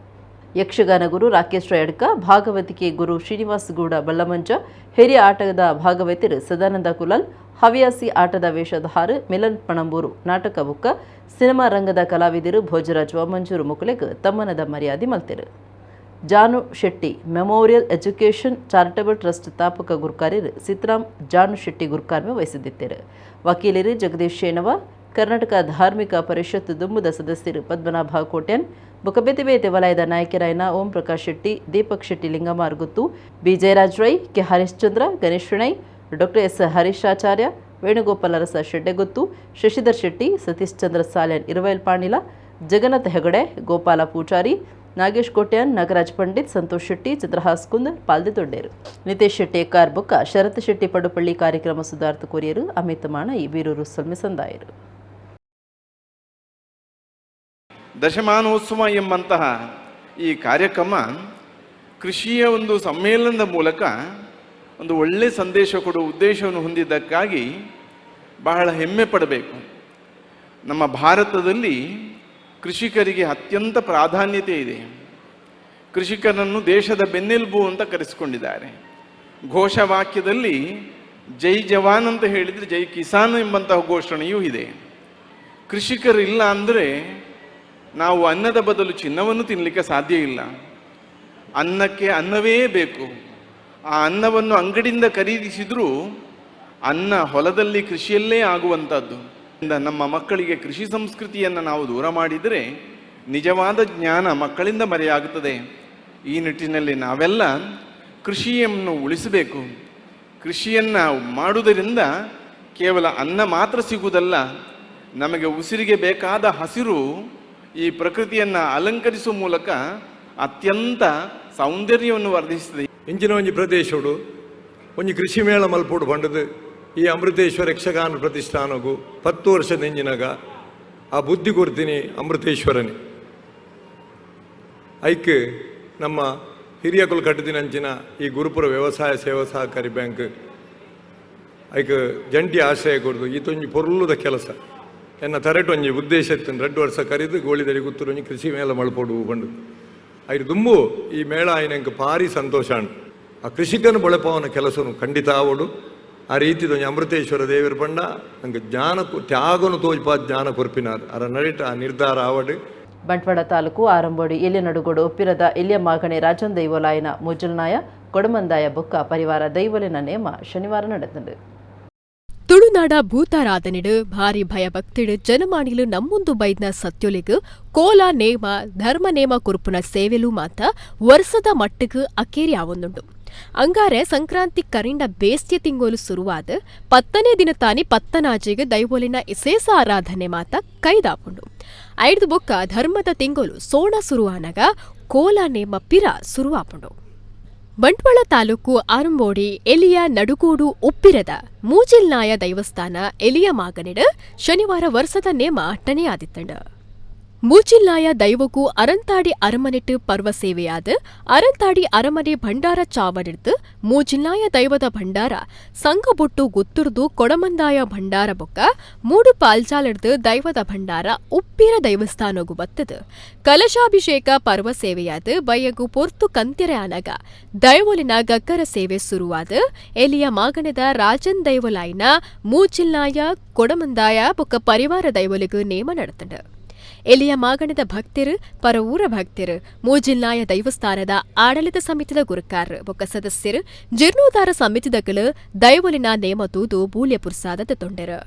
ಯಕ್ಷಗಾನ ಗುರು ರಾಕೇಶ್ ಎಡ್ಕ, ಭಾಗವತಿಕೆ ಗುರು ಶ್ರೀನಿವಾಸ್ ಗೌಡ ಬಲ್ಲಮಂಚ, ಹಿರಿಯ ಆಟದ ಭಾಗವತಿರು ಸದಾನಂದ ಕುಲಾಲ್, ಹವ್ಯಾಸಿ ಆಟದ ವೇಷಧಾರ ಮಿಲನ್ ಪಣಂಬೂರು, ನಾಟಕ ಬುಕ್ಕ ಸಿನಿಮಾ ರಂಗದ ಕಲಾವಿದರು ಭೋಜರಾಜ್ ವಾಮಂಜೂರು ಮುಕುಲೆಗ್ ತಮ್ಮನದ ಮರ್ಯಾದೆ ಮಲ್ತಿರು. ಜಾನು Shetty memorial education charitable trust ಸ್ಥಾಪಕ ಗುರ್ಕಾರ್ಯರು ಸಿತ್ರಾಮ್ ಜಾನು ಶೆಟ್ಟಿ ಗುರ್ಕಾರ್ಮೆ ವಹಿಸಿದ್ದಿತ್ತರು. ವಕೀಲರು ಜಗದೀಶ್ ಶೇನವ, ಕರ್ನಾಟಕ ಧಾರ್ಮಿಕ ಪರಿಷತ್ ದುಂಬುದ ಸದಸ್ಯರು ಪದ್ಮನಾಭ ಕೋಟ್ಯನ್, ಬೊಕಬೇತಿ ಬೇತೆ ವಲಯದ ನಾಯಕರಾಯನ Om Prakash Shetty, Deepak Shetty Lingamarguttu, B Jayaraj Rai, K Harishchandra, Ganesh Shenoy, doctor S Harishacharya, Venugopala ರಸ ಶೆಡ್ಡೆಗುತ್ತು, ಶಶಿಧರ್ ಶೆಟ್ಟಿ, ಸತೀಶ್ ಚಂದ್ರ ಸಾಲ್ಯನ್ ಇರುವೈಲ್ ಪಾಣಿಲ, ಜಗನ್ನಾಥ್ ಹೆಗಡೆ, ಗೋಪಾಲ ಪೂಜಾರಿ, ನಾಗೇಶ್ ಕೋಟ್ಯಾನ್, ನಾಗರಾಜ್ ಪಂಡಿತ್, ಸಂತೋಷ್ ಶೆಟ್ಟಿ, ಚಂದ್ರಹಾಸ್ ಕುಂದರ್ ಪಾಲ್ದೆ ತೊಡ್ಡೇರು. ನಿತೇಶ್ ಶೆಟ್ಟಿ ಕಾರ್ಬುಕ್ಕ, ಶರತ್ ಶೆಟ್ಟಿ ಪಡುಪಳ್ಳಿ ಕಾರ್ಯಕ್ರಮ ಸುಧಾರ್ಥ ಕೊರಿಯರು, ಅಮಿತ್ ಮಾಣ ಈ ಬೀರೂರು ಸೊಲ್ಮೆ ಸಂದಾಯರು. ದಶಮಾನೋತ್ಸವ ಎಂಬಂತಹ ಈ ಕಾರ್ಯಕ್ರಮ ಕೃಷಿಯ ಒಂದು ಸಮ್ಮೇಳನದ ಮೂಲಕ ಒಂದು ಒಳ್ಳೆಯ ಸಂದೇಶ ಕೊಡುವ ಉದ್ದೇಶವನ್ನು ಹೊಂದಿದ್ದಕ್ಕಾಗಿ ಬಹಳ ಹೆಮ್ಮೆ ಪಡಬೇಕು. ನಮ್ಮ ಭಾರತದಲ್ಲಿ ಕೃಷಿಕರಿಗೆ ಅತ್ಯಂತ ಪ್ರಾಧಾನ್ಯತೆ ಇದೆ. ಕೃಷಿಕರನ್ನು ದೇಶದ ಬೆನ್ನೆಲುಬು ಅಂತ ಕರೆಸಿಕೊಂಡಿದ್ದಾರೆ. ಘೋಷವಾಕ್ಯದಲ್ಲಿ ಜೈ ಜವಾನ್ ಅಂತ ಹೇಳಿದರೆ ಜೈ ಕಿಸಾನ್ ಎಂಬಂತಹ ಘೋಷಣೆಯೂ ಇದೆ. ಕೃಷಿಕರಿಲ್ಲ ಅಂದರೆ ನಾವು ಅನ್ನದ ಬದಲು ಚಿನ್ನವನ್ನು ತಿನ್ನಲಿಕ್ಕೆ ಸಾಧ್ಯ ಇಲ್ಲ. ಅನ್ನಕ್ಕೆ ಅನ್ನವೇ ಬೇಕು. ಆ ಅನ್ನವನ್ನು ಅಂಗಡಿಯಿಂದ ಖರೀದಿಸಿದರೂ ಅನ್ನ ಹೊಲದಲ್ಲಿ ಕೃಷಿಯಲ್ಲೇ ಆಗುವಂಥದ್ದು. ನಮ್ಮ ಮಕ್ಕಳಿಗೆ ಕೃಷಿ ಸಂಸ್ಕೃತಿಯನ್ನು ನಾವು ದೂರ ಮಾಡಿದರೆ ನಿಜವಾದ ಜ್ಞಾನ ಮಕ್ಕಳಿಂದ ಮರೆಯಾಗುತ್ತದೆ. ಈ ನಿಟ್ಟಿನಲ್ಲಿ ನಾವೆಲ್ಲ ಕೃಷಿಯನ್ನು ಉಳಿಸಬೇಕು. ಕೃಷಿಯನ್ನು ಮಾಡುವುದರಿಂದ ಕೇವಲ ಅನ್ನ ಮಾತ್ರ ಸಿಗುವುದಲ್ಲ, ನಮಗೆ ಉಸಿರಿಗೆ ಬೇಕಾದ ಹಸಿರು ಈ ಪ್ರಕೃತಿಯನ್ನು ಅಲಂಕರಿಸುವ ಮೂಲಕ ಅತ್ಯಂತ ಸೌಂದರ್ಯವನ್ನು ವರ್ಧಿಸಿದೆ. ಇಂಚಿನ ಒಂಜಿ ಪ್ರದೇಶಡು ಒಂಜಿ ಕೃಷಿ ಮೇಳ ಮಲ್ಪೋಡು ಪಂಡದು ಈ ಅಮೃತೇಶ್ವರ ಯಕ್ಷಗಾನ ಪ್ರತಿಷ್ಠಾನಗೂ 10 ವರ್ಷದ ಎಂಜಿನಾಗ ಆ ಬುದ್ಧಿ ಕೊಡ್ತೀನಿ ಅಮೃತೇಶ್ವರನೇ ಐಕ್ ನಮ್ಮ ಹಿರಿಯ ಕುಲ ಕಟ್ಟದಿನಂಚಿನ ಈ ಗುರುಪುರ ವ್ಯವಸಾಯ ಸೇವಾ ಸಹಕಾರಿ ಬ್ಯಾಂಕ್ ಐಕ್ ಜಂಟಿ ಆಶ್ರಯ ಕೊಡ್ದು ಈತೊಂಜಿ ಪೊರ್ಲುದ ಕೆಲಸ ಎನ್ನ ತರಟು ಒಂಜಿ ಉದ್ದೇಶ ಇತ್ತು 2 ವರ್ಷ ಕರೆದು ಗೋಳಿದಡಿ ಗುತ್ತೂರು ಒಂಜಿ ಕೃಷಿ ಮೇಳ ಮಲ್ಪೋಡು ಬಂಡು ಐದು ದುಂಬು ಈ ಮೇಳ ಆಯ್ನಂಗೆ ಭಾರಿ ಸಂತೋಷ ಉಂಟು. ಆ ಕೃಷಿಕನು ಬಳಪವನ ಕೆಲಸನು ಖಂಡಿತ ಆವಡು ಆ ರೀತಿದೊಂದು ಅಮೃತೇಶ್ವರ ದೇವರ ಪಂಡ ನಂಗೆ ಜ್ಞಾನ ತ್ಯಾಗನು ತೋಜ್ಪಾ ಜ್ಞಾನ ಕೊರ್ಪಿನಾರ್ ಅರ ನಡಿಟ ಆ ನಿರ್ಧಾರ ಆವಡು. ಬಂಟ್ವಾಳ ತಾಲೂಕು ಆರಂಬೋಡಿ ಎಲ್ಯ ನಡುಗೋಡು ಒಪ್ಪಿರದ ಎಲ್ಯ ಮಾಗಣೆ ರಾಜನ್ ದೈವಲಾಯನ ಮುಜಲ್ನಾಯ ಕೊಡಮಂದಾಯ ಬೊಕ್ಕ ಪರಿವಾರ ದೈವಲಿನ ನೇಮ ಶನಿವಾರ ನಡೆದದು. ತುಳುನಾಡ ಭೂತಾರಾಧನೆಡು ಭಾರಿ ಭಯಭಕ್ತಿಡು ಜನಮಾಣಿಲು ನಮ್ಮೊಂದು ಬೈದ್ನ ಸತ್ಯೊಲಿಗು ಕೋಲ ನೇಮ ಧರ್ಮ ನೇಮ ಕುರುಪುನ ಸೇವೆಲು ಮಾತ ವರ್ಷದ ಮಟ್ಟಿಗೂ ಅಕೇರಿ ಆವೊಂದುಂಡು. ಅಂಗಾರೆ ಸಂಕ್ರಾಂತಿ ಕರಿಂಡ ಬೇಸ್ತ್ಯ ತಿಂಗೋಲು ಸುರುವಾದ 10ನೇ ದಿನ ತಾನಿ ಪತ್ತನಾಜಿಗೆ ದೈವೋಲಿನ ಇಸೇಸ ಆರಾಧನೆ ಮಾತ ಕೈದಾಪುಂಡು. ಐದು ಬೊಕ್ಕ ಧರ್ಮದ ತಿಂಗೋಲು ಸೋಣ ಸುರುವಾನಗ ಕೋಲ ನೇಮ ಪಿರ ಸುರುವಾಪುಂಡು. ಬಂಟ್ವಾಳ ತಾಲೂಕು ಆರಂಬೋಡಿ ಎಲಿಯ ನಡುಗೂಡು ಉಪ್ಪಿರದ ಮೂಜಿಲ್ನಾಯ ದೈವಸ್ಥಾನ ಎಲಿಯ ಮಾಗನೆಡು ಶನಿವಾರ ವರ್ಷದ ನೇಮ ಅಟ್ಟನೆ ಆದಿತ್ತಂಡ. ಮೂಜಿಲ್ನಾಯ ದೈವಗೂ ಅರಂತಾಡಿ ಅರಮನೆಟ್ಟು ಪರ್ವ ಸೇವೆಯಾದ ಅರಂತಾಡಿ ಅರಮನೆ ಭಂಡಾರ ಚಾವಡಿರ್ದು ಮೂಜಿಲ್ನಾಯ ದೈವದ ಭಂಡಾರ ಸಂಘಬೊಟ್ಟು ಗುತ್ತುರ್ದು ಕೊಡಮಂದಾಯ ಭಂಡಾರ ಬೊಕ್ಕ 3 ಪಾಲ್ಜಾಲಡ್ದು ದೈವದ ಭಂಡಾರ ಉಪ್ಪಿರ ದೈವಸ್ಥಾನಗೂ ಬತ್ತದು. ಕಲಶಾಭಿಷೇಕ ಪರ್ವ ಸೇವೆಯಾದ ಬಯ್ಯಗು ಪೊರ್ತು ಕಂತೆರೆ ಅನಗ ದೈವಲಿನ ಗಗ್ಗರ ಸೇವೆ ಸುರುವಾದ ಎಲಿಯ ಮಾಗಣದ ರಾಜನ್ ದೈವಲಾಯ್ನ ಮೂಜಿಲ್ನಾಯ ಕೊಡಮಂದಾಯ ಬೊಕ್ಕ ಪರಿವಾರ ದೈವಲಿಗೂ ನೇಮ ನಡೆತಂಡ. ಎಲಿಯ ಮಾಗಣದ ಭಕ್ತರು ಪರ ಊರ ಭಕ್ತರು ಮೂಜಿಲ್ನಾಯ ದೈವಸ್ಥಾನದ ಆಡಳಿತ ಸಮಿತಿದ ಗುರುಕಾರ್ ಬೊಕ್ಕ ಸದಸ್ಯರು ಜೀರ್ಣೋದ್ಧಾರ ಸಮಿತಿದಗಳು ದೈವಲಿನ ನೇಮ ತೂದು ಬೂಲ್ಯ ಪುರ್ಸಾದ ತೊಂಡೆರು.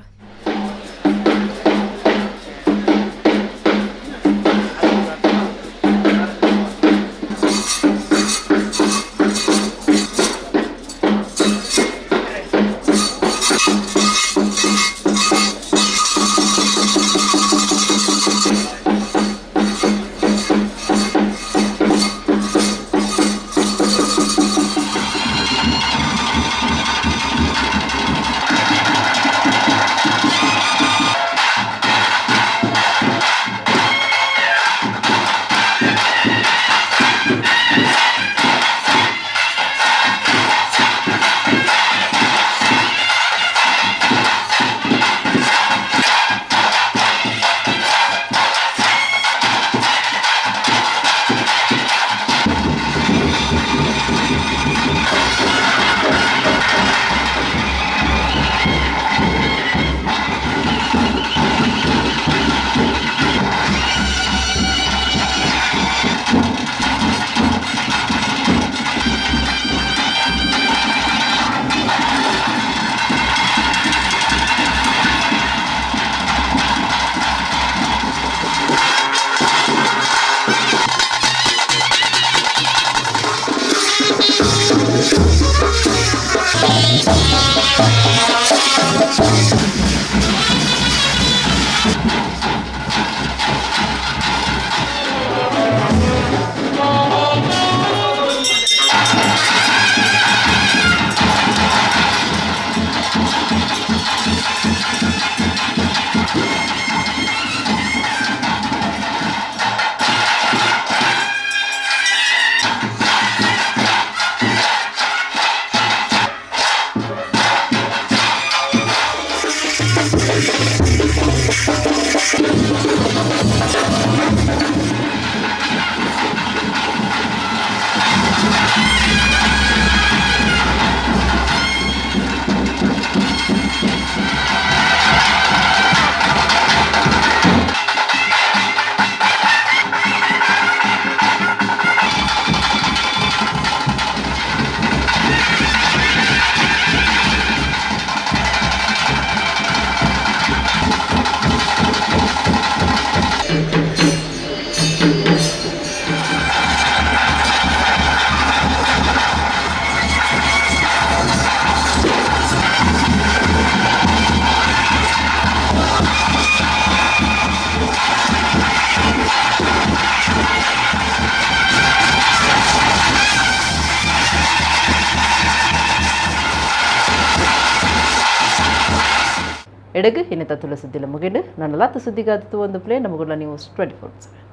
ಎಡಗು ಇನ್ನಿತ ತುಳು ಸುದ್ದಿಲ ಮುಗಿಂಡು ನನ್ನ ಲಾತ ಸುದ್ದಿಗಾದತ್ತು ಒಂದು ಪ್ಲೇ ನಮಗುಳ್ಳ ನ್ಯೂಸ್ 24/7.